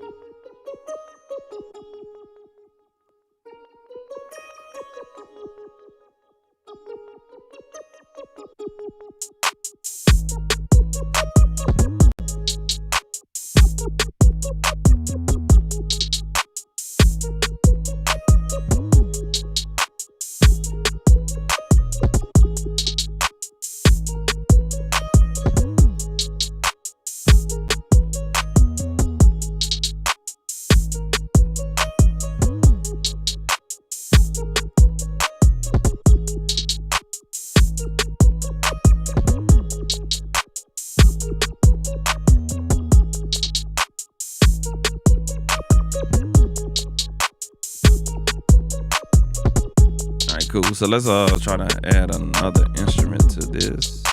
Cool. So let's try to add another instrument to this,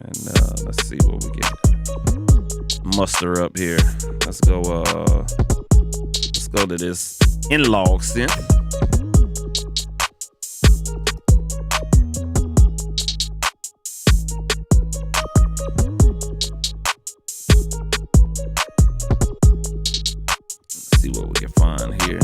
and let's see what we can muster up here. Let's go to this in-log synth. Let's see what we can find here.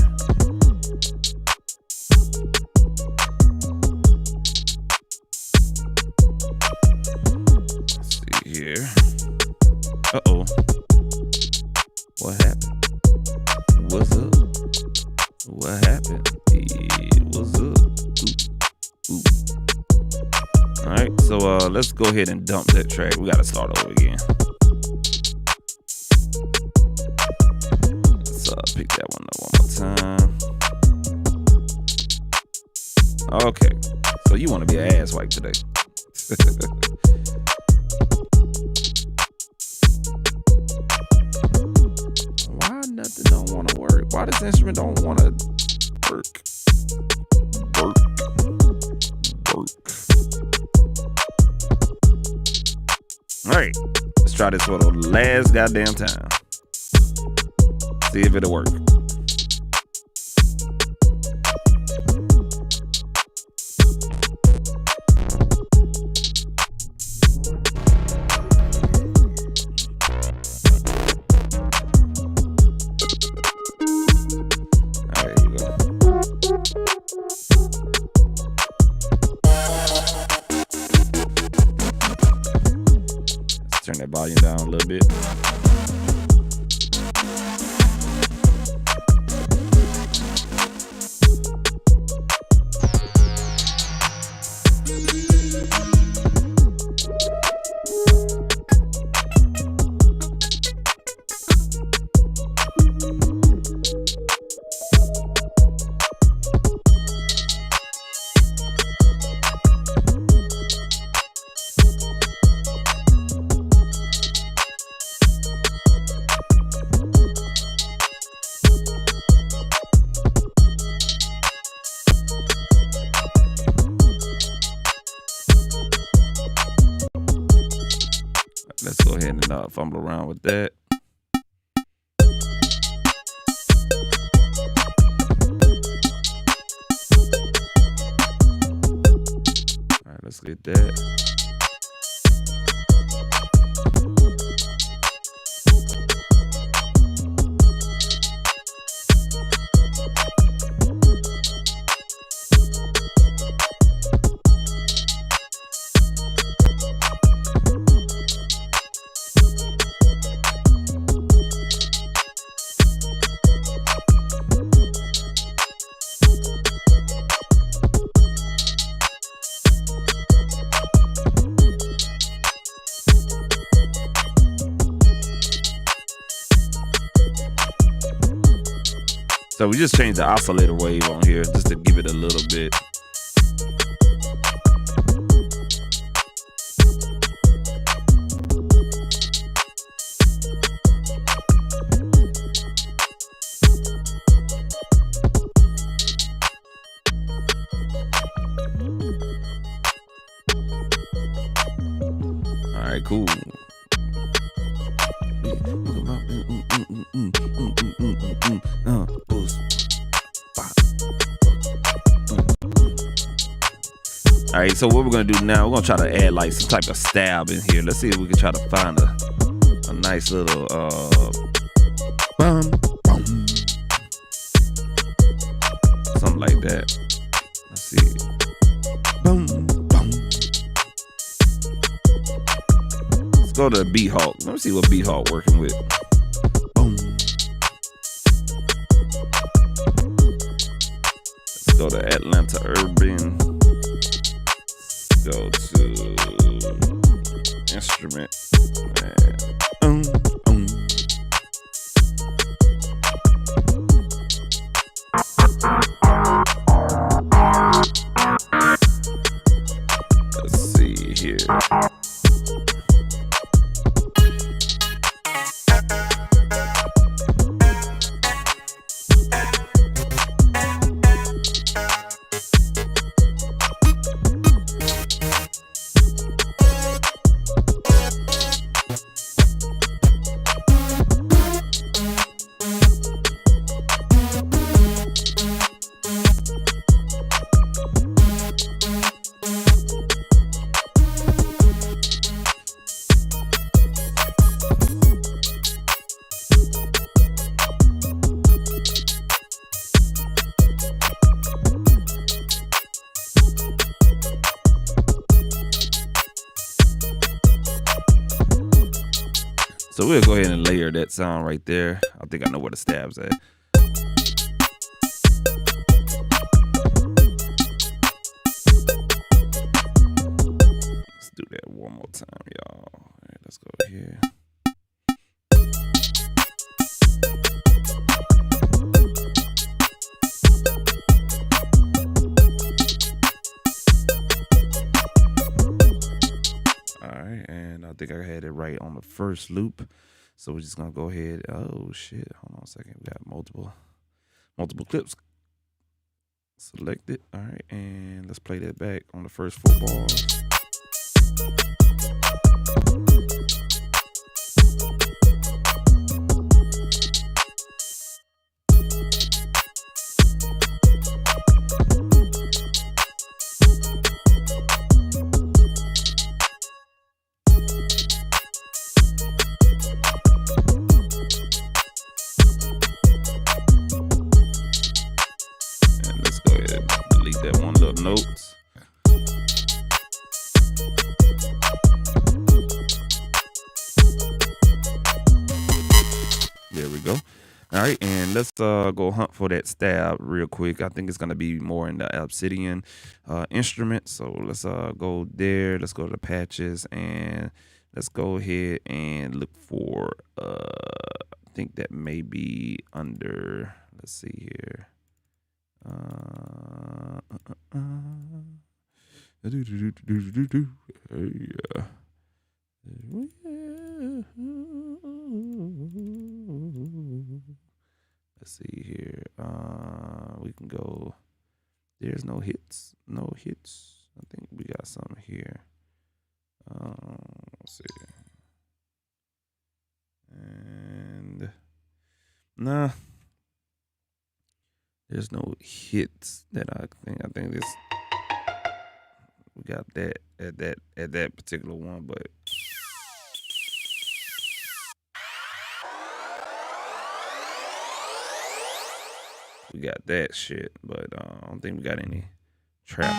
Here. Uh-oh. What happened? What's up? What happened? What's up? Ooh. All right, so let's go ahead and dump that track. We gotta start over again. Let's pick that one up one more time. Okay, so you want to be an ass wipe today. Nothing don't want to work. Why this instrument don't want to work? Work. All right, let's try this for the last goddamn time. See if it'll work. Turn that volume down a little bit. Let's go ahead and fumble around with that. All right, let's get that. So we just changed the oscillator wave on here just to give it a little bit. All right, cool. All right, so what we're gonna do now, we're gonna try to add like some type of stab in here. Let's see if we can try to find a nice little something like that. Let's see. Let's go to Beat Hawk. Let me see what Beat Hawk working with. Let's go to Atlanta Urban. Go to instrument. Let's see here. So we'll go ahead and layer that sound right there. I think I know where the stab's at. Let's do that one more time, y'all. All right, let's go here. And I think I had it right on the first loop. So we're just gonna go ahead. Oh shit, hold on a second. We got multiple clips selected. All right, and let's play that back on the first 4 bars. Delete that one little note. There we go. All right, and let's go hunt for that stab real quick. I think it's gonna be more in the Obsidian instrument. So let's go there. Let's go to the patches and let's go ahead and look for. I think that may be under. Let's see here. Let's see here. We can go. There's no hits. No hits. I think we got some here. Let's see. And nah. There's no hits that I think this. We got that at that particular one, but we got that shit. But I don't think we got any trap.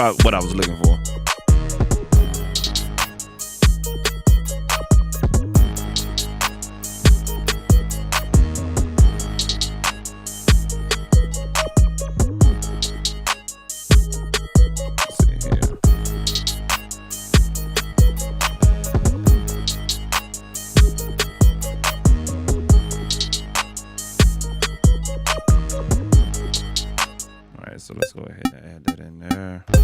about what I was looking for. So let's go ahead and add that in there. All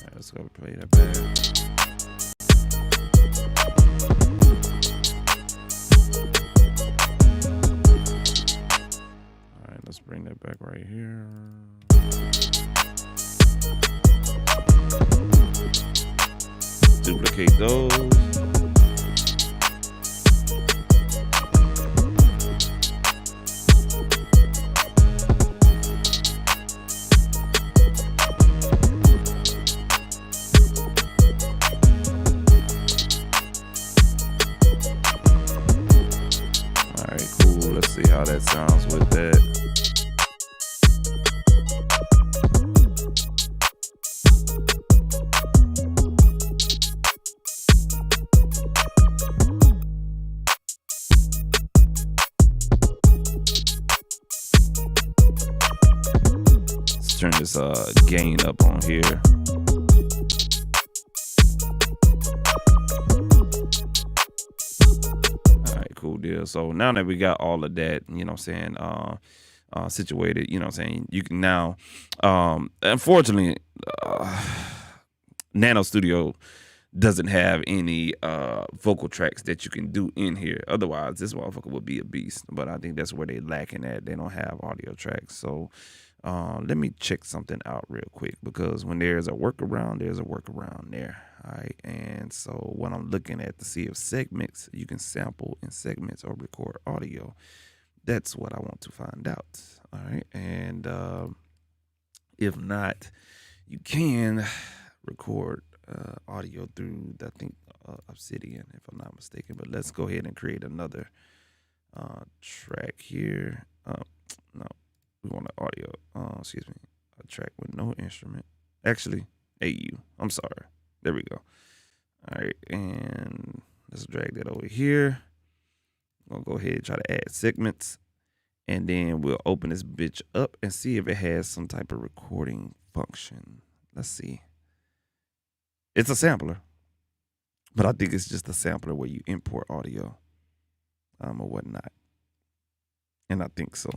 right, let's go play that back. All right, let's bring that back right here. Duplicate those. Let's see how that sounds with that. Let's turn this gain up on here. Cool deal. So now that we got all of that, you know what I'm saying, situated, you know what I'm saying, you can now, unfortunately, Nano Studio doesn't have any vocal tracks that you can do in here. Otherwise, this motherfucker would be a beast. But I think that's where they're lacking at. They don't have audio tracks. So let me check something out real quick, because when there's a workaround, there's a workaround there. All right, and so what I'm looking at to see if segments, you can sample in segments or record audio. That's what I want to find out. All right, and if not, you can record audio through, I think, Obsidian, if I'm not mistaken. But let's go ahead and create another track here. No, we want an audio, excuse me, a track with no instrument. Actually, AU, I'm sorry. There we go. All right, and let's drag that over here. I'm gonna go ahead and try to add segments, and then we'll open this bitch up and see if it has some type of recording function. Let's see. It's a sampler, but I think it's just a sampler where you import audio or whatnot. And I think so.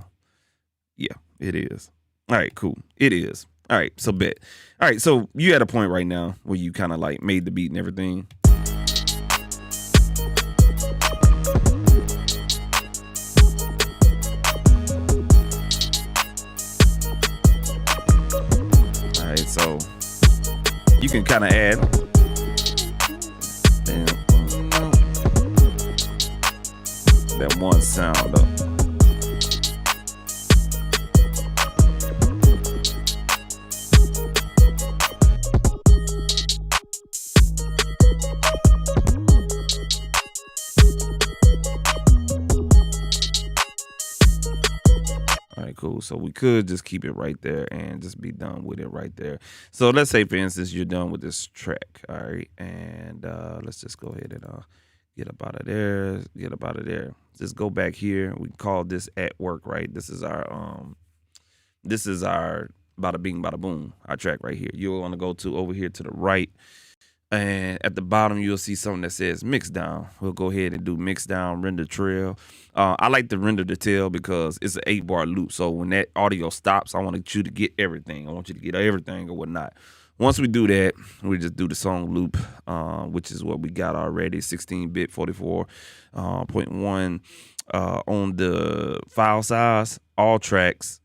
Yeah, it is. All right, cool. It is. All right, so bet. All right, so you at a point right now where you kind of like made the beat and everything. All right, so you can kind of add. That one sound up. Cool. So we could just keep it right there and just be done with it right there. So let's say, for instance, you're done with this track. All right. And let's just go ahead and get up out of there. Get up out of there. Just go back here. We call this at work, right? This is our bada bing, bada boom, our track right here. You'll want to go to over here to the right. And at the bottom, you'll see something that says mix down. We'll go ahead and do mix down, render trail. I like to render the tail because it's an 8-bar loop. So when that audio stops, I want you to get everything. I want you to get everything or whatnot. Once we do that, we just do the song loop, which is what we got already, 16-bit, 44.1 on the file size, all tracks.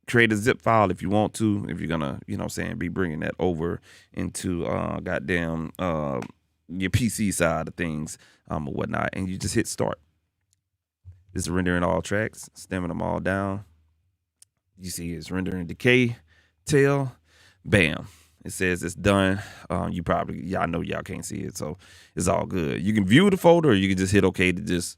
Create a zip file if you want to, if you're gonna, you know what I'm saying, be bringing that over into goddamn your PC side of things or whatnot, and you just hit start. It's rendering all tracks, stemming them all down. You see it's rendering decay, tail, bam. It says it's done. You probably, y'all know y'all can't see it, so it's all good. You can view the folder, or you can just hit OK to just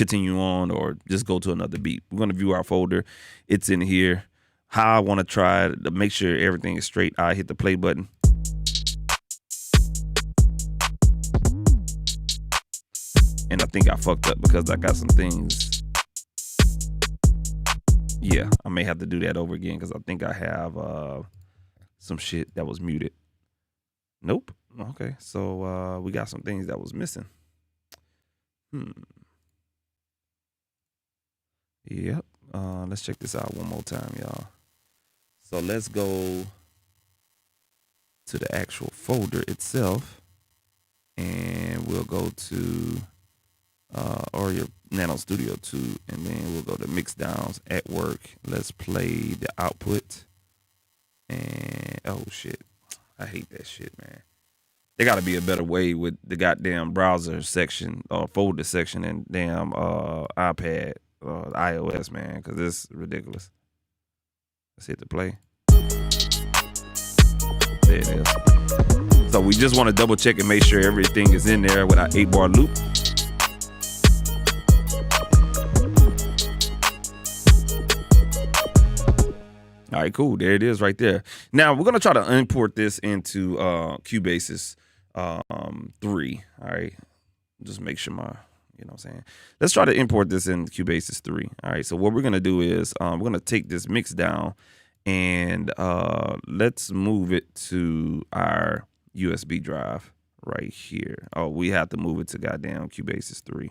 continue on or just go to another beat. We're going to view our folder. It's in here. How I want to try to make sure everything is straight, I hit the play button. And I think I fucked up because I got some things. Yeah, I may have to do that over again because I think I have some shit that was muted. Nope. Okay, so we got some things that was missing. Yep. Let's check this out one more time, y'all. So let's go to the actual folder itself, and we'll go to Audio Nano Studio 2, and then we'll go to mix downs at work. Let's play the output. And oh shit, I hate that shit, man. There got to be a better way with the goddamn browser section or folder section and damn iPad or iOS, man, because it's ridiculous. Let's hit the play. There it is. So we just want to double check and make sure everything is in there with our 8-bar loop. All right, cool. There it is right there. Now we're going to try to import this into Cubasis 3. All right. Just make sure you know what I'm saying? Let's try to import this in Cubasis 3. All right. So what we're going to do is we're going to take this mix down and let's move it to our USB drive right here. Oh, we have to move it to goddamn Cubasis 3.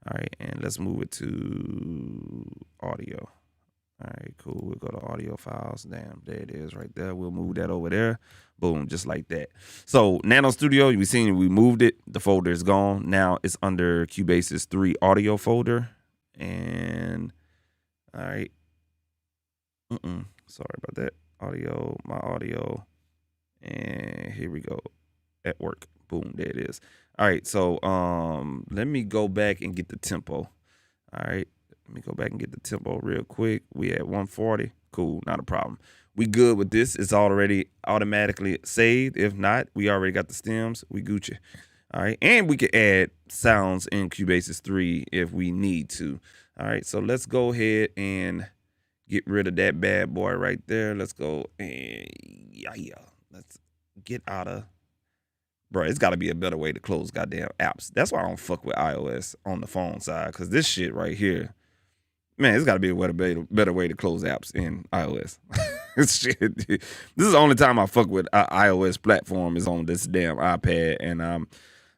All right. And let's move it to audio. All right, cool. We'll go to audio files. Damn, there it is right there. We'll move that over there. Boom, just like that. So Nano Studio, you've seen we moved it. The folder is gone. Now it's under Cubasis 3 audio folder. And all right. Sorry about that. Audio, my audio. And here we go. At work. Boom, there it is. All right, so let me go back and get the tempo. All right. Let me go back and get the tempo real quick. We at 140. Cool, not a problem. We good with this. It's already automatically saved. If not, we already got the stems. We Gucci. All right, and we can add sounds in Cubasis 3 if we need to. All right, so let's go ahead and get rid of that bad boy right there. Let's go and yeah. Let's get out of. Bro, it's got to be a better way to close goddamn apps. That's why I don't fuck with iOS on the phone side, because this shit right here. Man, it's got to be a better way to close apps in iOS. Shit. This is the only time I fuck with iOS platform is on this damn iPad, and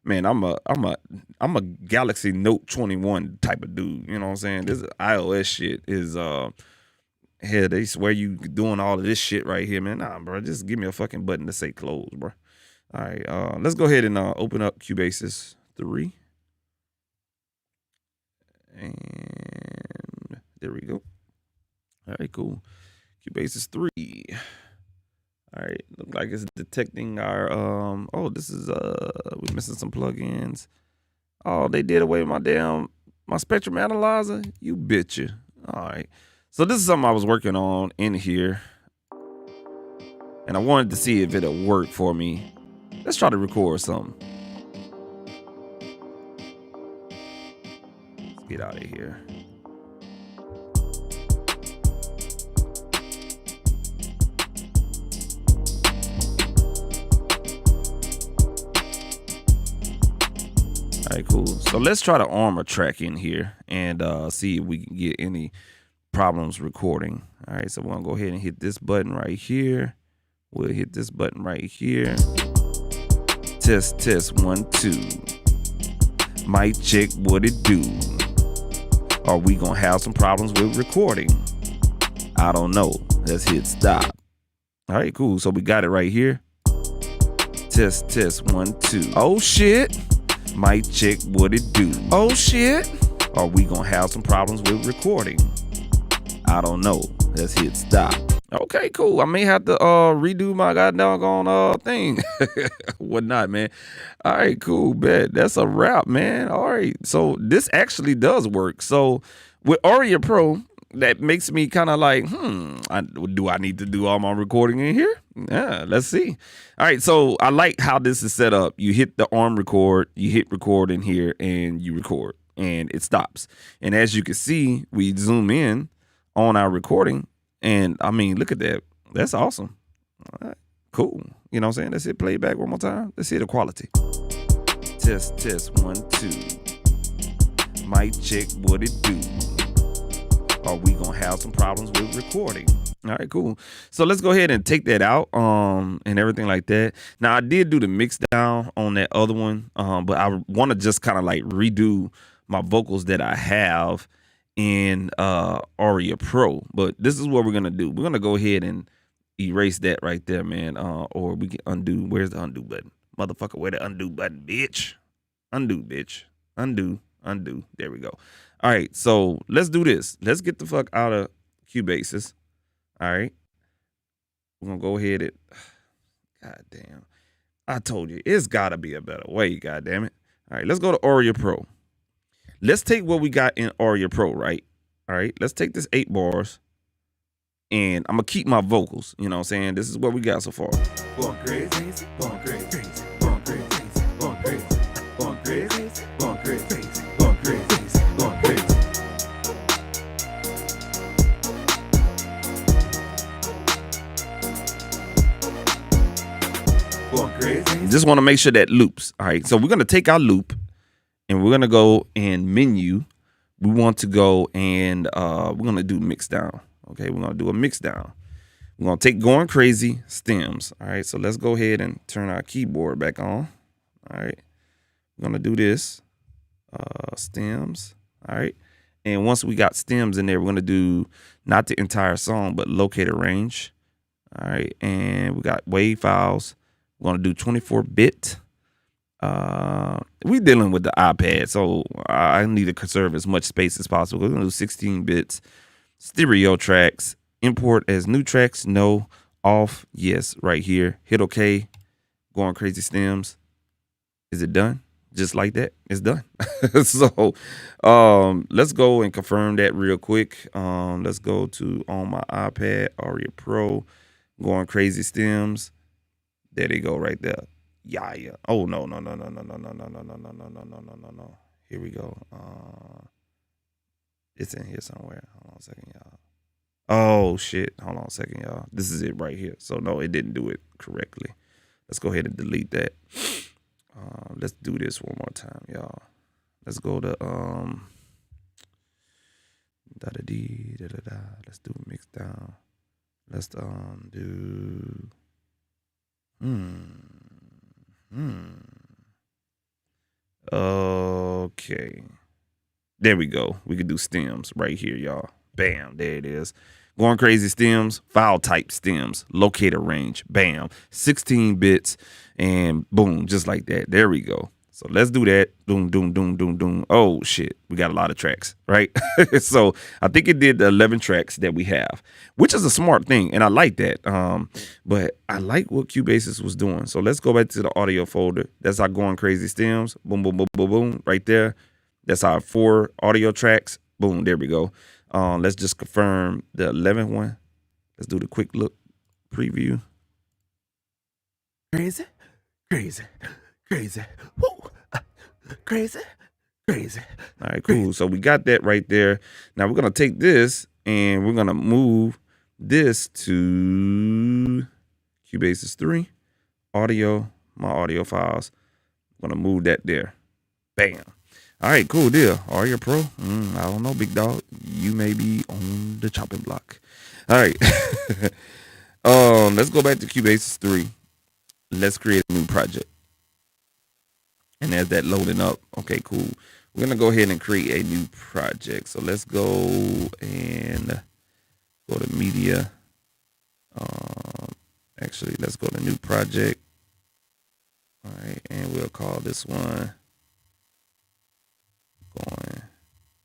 man, I'm a Galaxy Note 21 type of dude. You know what I'm saying? This iOS shit is hell, they swear you doing all of this shit right here, man. Nah, bro, just give me a fucking button to say close, bro. All right, let's go ahead and open up Cubasis 3. And there we go. All right, cool. Cubasis 3. All right, look like it's detecting our oh, this is we're missing some plugins. Oh, they did away with my spectrum analyzer. You bitch. All right. So this is something I was working on in here. And I wanted to see if it'll work for me. Let's try to record something. Let's get out of here. All right, cool. So let's try to arm a track in here and see if we can get any problems recording. All right, so we're gonna go ahead and hit this button right here. We'll hit this button right here. Test 1 2. Mic check, what it do? Are we gonna have some problems with recording? I don't know. Let's hit stop. All right, cool. So we got it right here. Test 1 2. Oh shit. Mic check, what it do? Oh shit. Are we gonna have some problems with recording? I don't know. Let's hit stop. Okay, cool. I may have to redo my goddamn thing. Whatnot, man. All right, cool. Bet. That's a wrap, man. All right. So this actually does work. So with Aria Pro, that makes me kind of like, do I need to do all my recording in here? Yeah, let's see. All right, so I like how this is set up. You hit the arm record, you hit record in here, and you record. and it stops. And as you can see, we zoom in on our recording, and I mean, look at that. That's awesome. All right, cool. You know what I'm saying? Let's hit play back one more time. Let's hear the quality. Test 1 2. Mic check, what it do? Are we gonna have some problems with recording? All right, cool. So let's go ahead and take that out, and everything like that. Now I did do the mix down on that other one, but I want to just kind of like redo my vocals that I have in Aria Pro. But this is what we're gonna do. We're gonna go ahead and erase that right there, man. Or we can undo. Where's the undo button? Motherfucker, where the undo button, bitch? Undo, bitch. Undo. There we go. All right, so let's do this. Let's get the fuck out of Cubasis. All right. We're gonna go ahead and God damn. I told you it's gotta be a better way, god damn it. All right, let's go to Aria Pro. Let's take what we got in Aria Pro, right? All right, let's take this 8 bars. And I'm gonna keep my vocals. You know what I'm saying? This is what we got so far. Going crazy, going crazy, going crazy, going crazy, going crazy, going crazy, going crazy, going crazy. Going crazy. Just want to make sure that loops. All right, so we're gonna take our loop and we're gonna go in menu. We want to go and we're gonna do mix down. Okay, we're gonna do a mix down. We're gonna take going crazy stems. All right, so let's go ahead and turn our keyboard back on. All right, we're gonna do this stems. All right, and once we got stems in there, we're gonna do not the entire song, but locator range. All right, and we got wave files. We're gonna do 24-bit. We're dealing with the iPad, so I need to conserve as much space as possible. We're gonna do 16 bits. Stereo tracks, import as new tracks, no, off, yes, right here. Hit OK, going crazy stems. Is it done? Just like that, it's done. So let's go and confirm that real quick. Let's go to on my iPad, Aria Pro, going crazy stems. There they go right there. Yeah. Oh no. Here we go. It's in here somewhere. Hold on a second, y'all. Oh, shit. Hold on a second, y'all. This is it right here. So, no, it didn't do it correctly. Let's go ahead and delete that. Let's do this one more time, y'all. Let's go to da-da-dee-da-da-da. Let's do mix down. Let's do okay. There we go. We could do stems right here, y'all. Bam, there it is. Going crazy stems, file type stems, locator range, bam, 16 bits, and boom, just like that. There we go. So let's do that. Doom. Oh, shit. We got a lot of tracks, right? So I think it did the 11 tracks that we have, which is a smart thing, and I like that. But I like what Cubasis was doing. So let's go back to the audio folder. That's our going crazy stems. Boom, right there. That's our 4 audio tracks. Boom, there we go. Let's just confirm the 11th one. Let's do the quick look preview. Crazy. Woo. Crazy. All right, cool. So we got that right there. Now we're going to take this and we're going to move this to Cubasis 3, audio, my audio files. I'm going to move that there. Bam. All right, cool deal. Aria Pro? I don't know, big dog. You may be on the chopping block. All right. Let's go back to Cubasis 3. Let's create a new project. And as that loading up, okay, cool. We're going to go ahead and create a new project. So let's go and go to media. Actually, let's go to new project. All right, and we'll call this one going.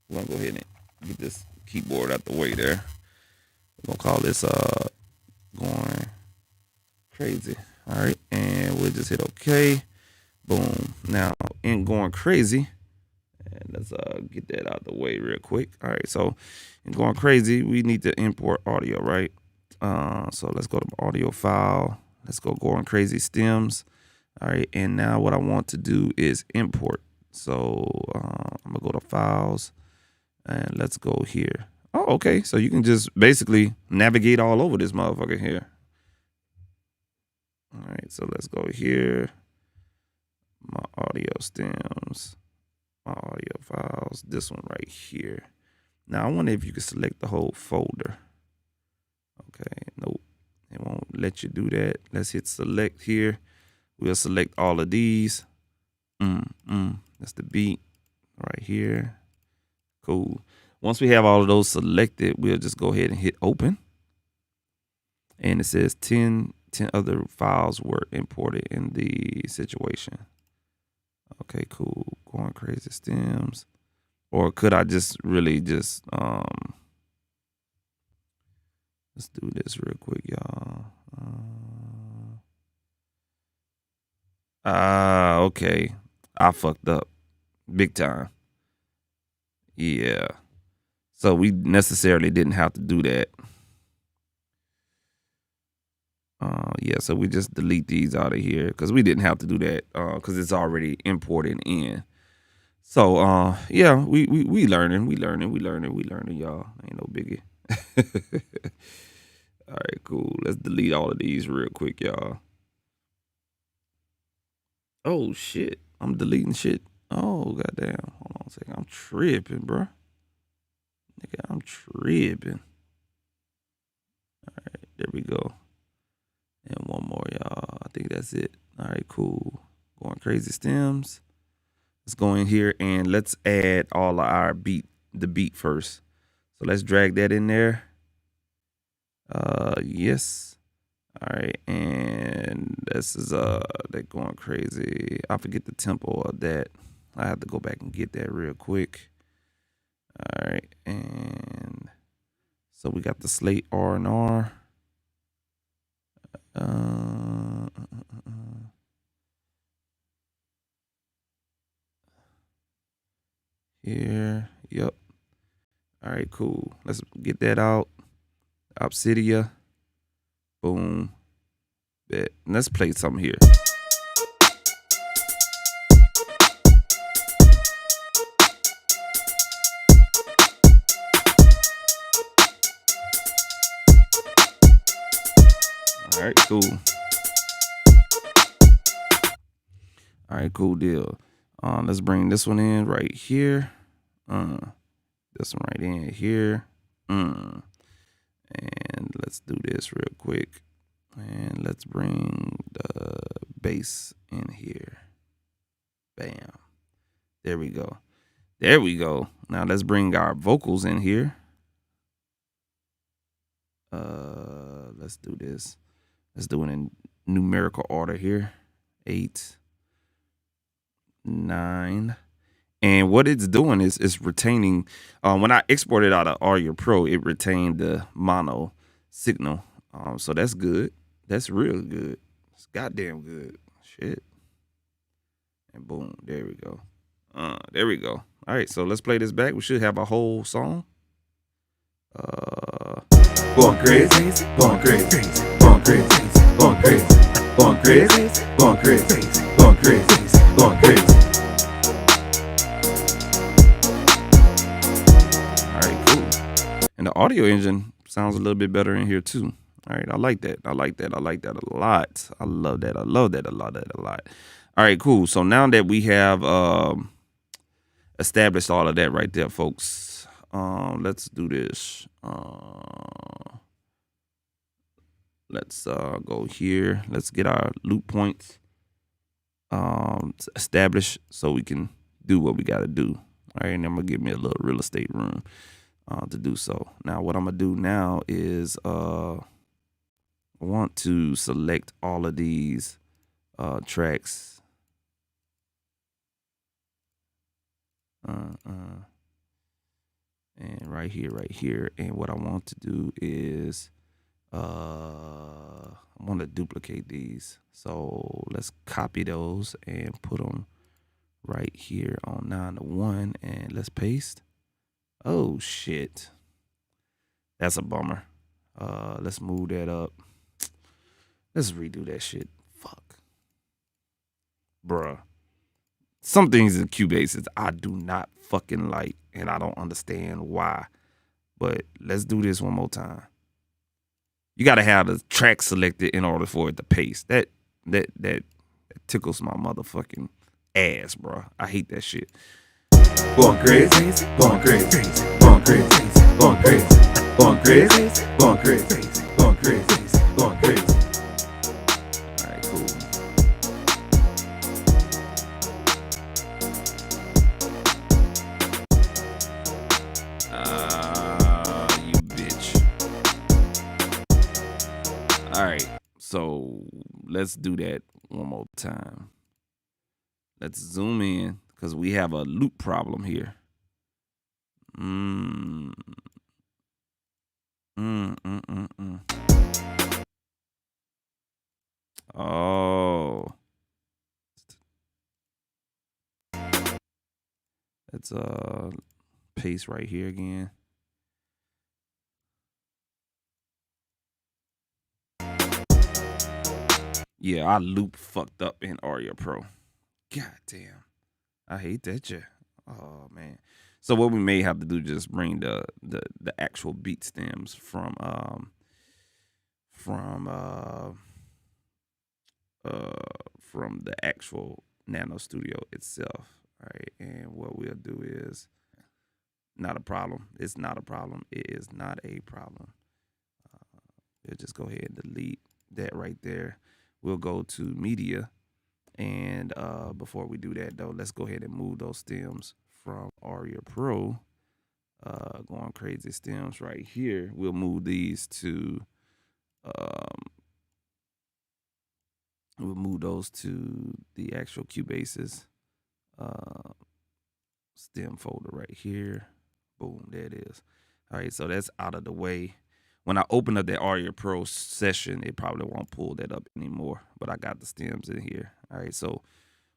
We're going to go ahead and get this keyboard out the way there. We're going to call this going crazy. All right, and we'll just hit OK. Boom. Now, in going crazy, and let's get that out the way real quick. All right, so in going crazy, we need to import audio, right? So let's go to audio file. Let's go going crazy stems. All right, and now what I want to do is import So I'm gonna go to files and let's go here. Oh, okay. So you can just basically navigate all over this motherfucker here. All right, so let's go here. My audio stems, my audio files, this one right here. Now I wonder if you can select the whole folder. Okay, nope, it won't let you do that. Let's hit select here. We'll select all of these. That's the beat right here. Cool. Once we have all of those selected, we'll just go ahead and hit open. And it says 10 other files were imported in the situation. Okay, cool. Going crazy stems. Or could I just really just let's do this real quick, y'all. Okay. I fucked up big time. Yeah. So we necessarily didn't have to do that. Yeah, so we just delete these out of here because we didn't have to do that because it's already imported in. So yeah, we learning, y'all. Ain't no biggie. All right, cool. Let's delete all of these real quick, y'all. Oh shit, I'm deleting shit. Oh goddamn, hold on a second. I'm tripping, bro. Nigga, I'm tripping. All right, there we go. And one more, y'all. I think that's it. All right, cool. Going crazy stems. Let's go in here and let's add all of our the beat first. So let's drag that in there. Yes. All right, and this is they're going crazy. I forget the tempo of that. I have to go back and get that real quick. All right, and so we got the slate R&R. Here, yep. All right, cool. Let's get that out. Obsidia. Boom. Bet. Let's play something here. All right, cool. All right, cool deal. Let's bring this one in right here. This one right in here. And let's do this real quick. And let's bring the bass in here. Bam. There we go. There we go. Now let's bring our vocals in here. Let's do this. Let's do it in numerical order here. 8, 9. And what it's doing is it's retaining. When I exported out of Audio Pro, it retained the mono signal. So that's good. That's real good. It's goddamn good. Shit. And boom, there we go. There we go. All right, so let's play this back. We should have a whole song. Going crazy, going crazy, going crazy, going crazy, going crazy, going crazy, going crazy, going crazy. All right, cool. And the audio engine sounds a little bit better in here too. All right, I like that. I like that. I like that a lot. I love that. I love that a lot. All right, cool. So now that we have established all of that right there, folks, let's do this. Let's go here. Let's get our loop points established so we can do what we got to do. All right, and I'm gonna give me a little real estate room to do so. Now, what I'm gonna do now is I want to select all of these tracks. And right here. And what I want to do is I want to duplicate these. So let's copy those and put them right here on 9 to 1 and let's paste. Oh shit. That's a bummer. Let's move that up. Let's redo that shit. Fuck. Bruh. some things in Cubases I do not fucking like, and I don't understand why. But let's do this one more time. You got to have the track selected in order for it to paste. That tickles my motherfucking ass, bro. I hate that shit. Going crazy, going crazy, going crazy, going crazy, going crazy, going crazy, going crazy, going crazy. All right, cool. You bitch. All right, so let's do that one more time. Let's zoom in because we have a loop problem here. Oh. Let's paste right here again. Yeah, our loop fucked up in Aria Pro. God damn. I hate that shit. Oh man. So what we may have to do is just bring the actual beat stems from the actual Nano Studio itself. All right. And what we'll do is not a problem. It's not a problem. It is not a problem. We'll just go ahead and delete that right there. We'll go to media. And before we do that, though, let's go ahead and move those stems from Aria Pro. Going crazy stems right here. We'll move these to, we'll move those to the actual Cubases stem folder right here. Boom, there it is. All right, so that's out of the way. When I open up that Aria Pro session, it probably won't pull that up anymore, but I got the stems in here. All right, so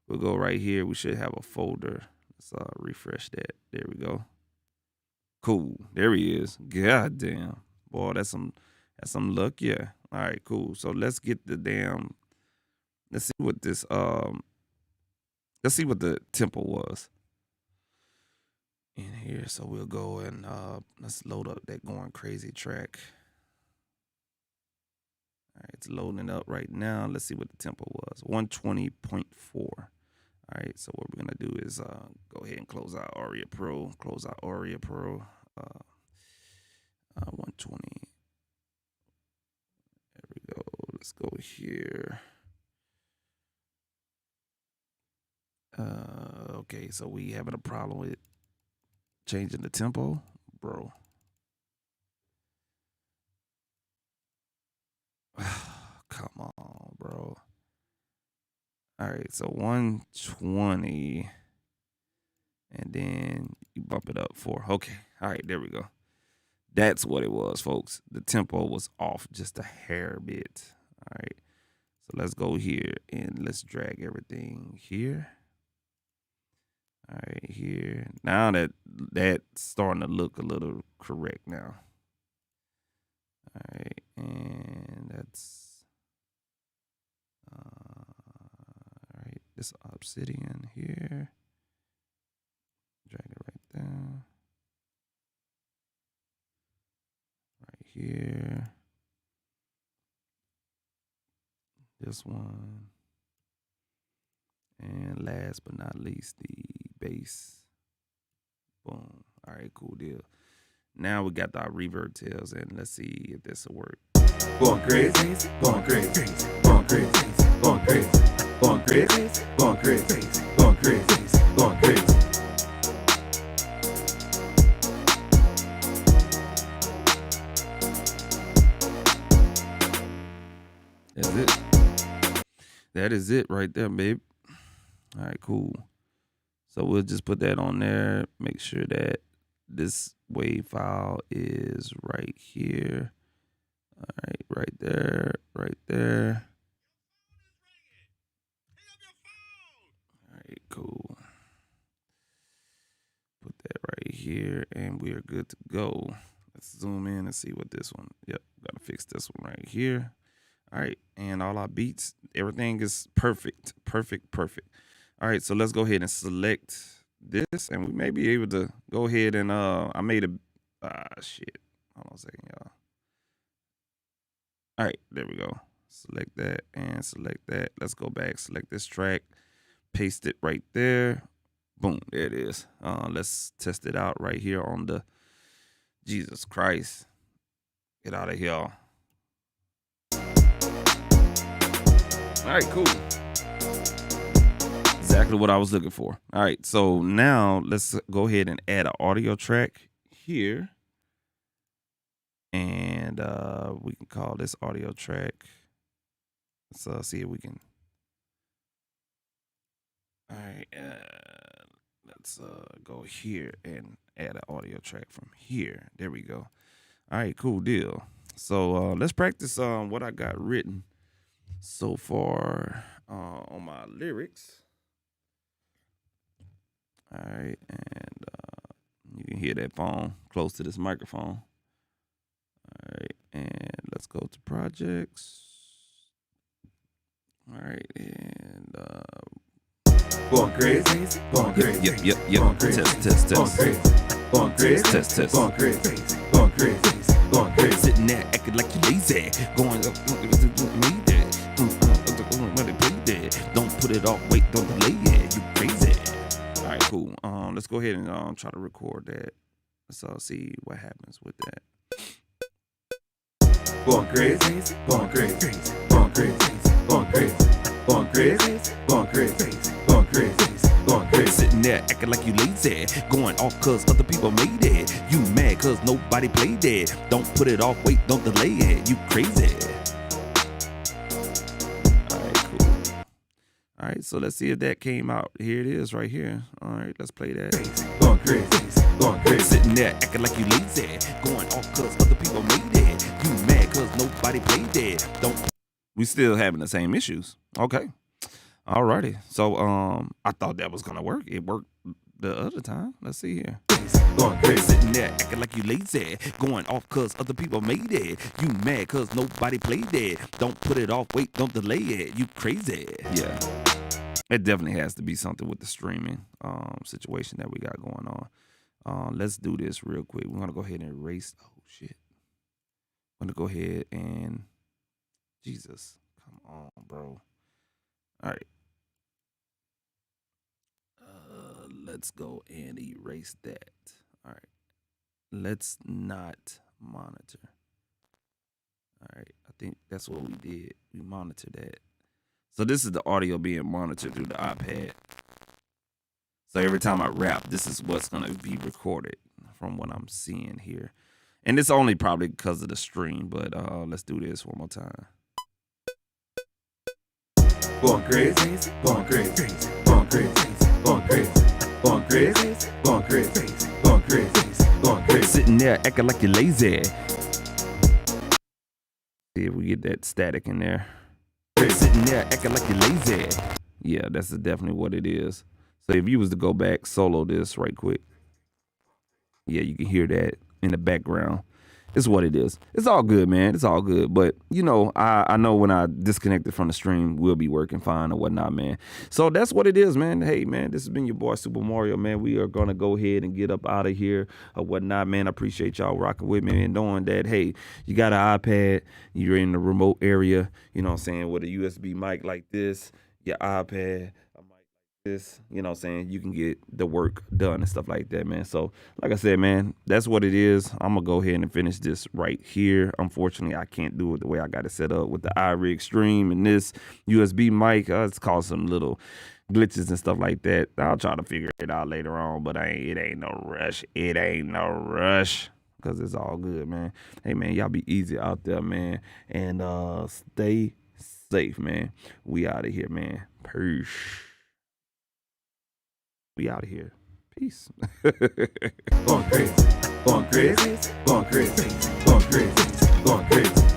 we'll go right here. We should have a folder. Let's refresh that. There we go. Cool. There he is. God damn. Boy, that's some luck. Yeah. All right, cool. So let's get the damn, let's see what this, let's see what the tempo was in here. So we'll go and let's load up that going crazy track. All right, it's loading up right now. Let's see what the tempo was. 120.4. All right, so what we're gonna do is go ahead and close out Aria Pro. Close out Aria Pro. 120. There we go. Let's go here. Okay, so we having a problem with changing the tempo, bro. Come on, bro. All right, so 120, and then you bump it up 4. Okay, all right, there we go. That's what it was, folks. The tempo was off just a hair bit. All right, so let's go here and let's drag everything here. All right, here. Now that's starting to look a little correct now. All right, and that's all right. This obsidian here. Drag it right there. Right here. This one. And last but not least, the bass. Boom. All right, cool deal. Now we got our reverb tails, and let's see if this will work. Going crazy, going crazy, going crazy, going crazy, going crazy, going crazy, going crazy, going crazy. That's it. That is it right there, babe. All right, cool. So we'll just put that on there. Make sure that this wave file is right here. All right, right there, right there. All right, cool. Put that right here, and we are good to go. Let's zoom in and see what this one. Yep, gotta fix this one right here. All right, and all our beats, everything is perfect, perfect, perfect. All right, so let's go ahead and select this, and we may be able to go ahead and I made a shit. Hold on a second, y'all. All right, there we go. Select that and select that. Let's go back, select this track, paste it right there. Boom, there it is. Let's test it out right here on the Jesus Christ. Get out of here. All right, cool. Exactly what I was looking for. All right, so now let's go ahead and add an audio track here. And we can call this audio track. Let's see if we can. All right, let's go here and add an audio track from here. There we go. All right, cool deal. So let's practice what I got written so far on my lyrics. All right, and you can hear that phone close to this microphone. All right, and let's go to projects. All right, and going crazy, going crazy, yep. going crazy, Test. going crazy, going crazy, Test. going crazy, going crazy, going crazy. Sitting there acting like you lazy, going up, don't put it off, wait, don't delay it, you crazy. All right, cool. Let's go ahead and try to record that. Let's see what happens with that. Going crazy, going crazy, going crazy, going crazy, going crazy, going crazy, going crazy, going crazy. Sitting there acting like you lazy, going off cause other people made it. You mad cause nobody played it. Don't put it off, wait, don't delay it. You crazy. Alright, cool. Alright, so let's see if that came out. Here it is right here. Alright, let's play that. Going crazy, going crazy. Sitting there acting like you lazy, going off cause other people made it. You mad cause nobody played it. We still having the same issues. Okay. Alrighty. So I thought that was gonna work. It worked the other time. Let's see here. Going crazy. Sitting there acting like you lazy, going off cause other people made it. You mad cause nobody played it. Don't put it off, wait, don't delay it. You crazy. Yeah. It definitely has to be something with the streaming situation that we got going on. Let's do this real quick. We're gonna go ahead and erase. Oh shit. I'm gonna go ahead and Jesus. Come on, bro. All right. Let's go and erase that. All right. Let's not monitor. All right. I think that's what we did. We monitored that. So this is the audio being monitored through the iPad. So every time I rap, this is what's going to be recorded from what I'm seeing here. And it's only probably because of the stream, but let's do this one more time. Going crazy, going crazy, going crazy, going crazy, going crazy, going crazy, going crazy, going crazy. Sitting there acting like you're lazy. See if we get that static in there. Sitting there acting like you're lazy. Yeah, that's definitely what it is. So if you was to go back, solo this right quick. Yeah, you can hear that in the background. It's what it is. It's all good, man. It's all good. But, you know, I know when I disconnected from the stream, we'll be working fine or whatnot, man. So that's what it is, man. Hey, man, this has been your boy, Super Mario, man. We are going to go ahead and get up out of here or whatnot, man. I appreciate y'all rocking with me and knowing that, hey, you got an iPad, you're in the remote area, you know what I'm saying, with a USB mic like this, your iPad, a mic like this, you know what I'm saying, you can get the work done and stuff like that, man. So like I said, man, that's what it is. I'm gonna go ahead and finish this right here. Unfortunately, I can't do it the way I got it set up with the iRig Stream and this USB mic. It's caused some little glitches and stuff like that. I'll try to figure it out later on, but it ain't no rush. It ain't no rush because it's all good, man. Hey, man, y'all be easy out there, man, and stay safe, man. We out of here, man. Peace. We out of here. Peace. Going crazy, going crazy, going crazy, going crazy, going crazy.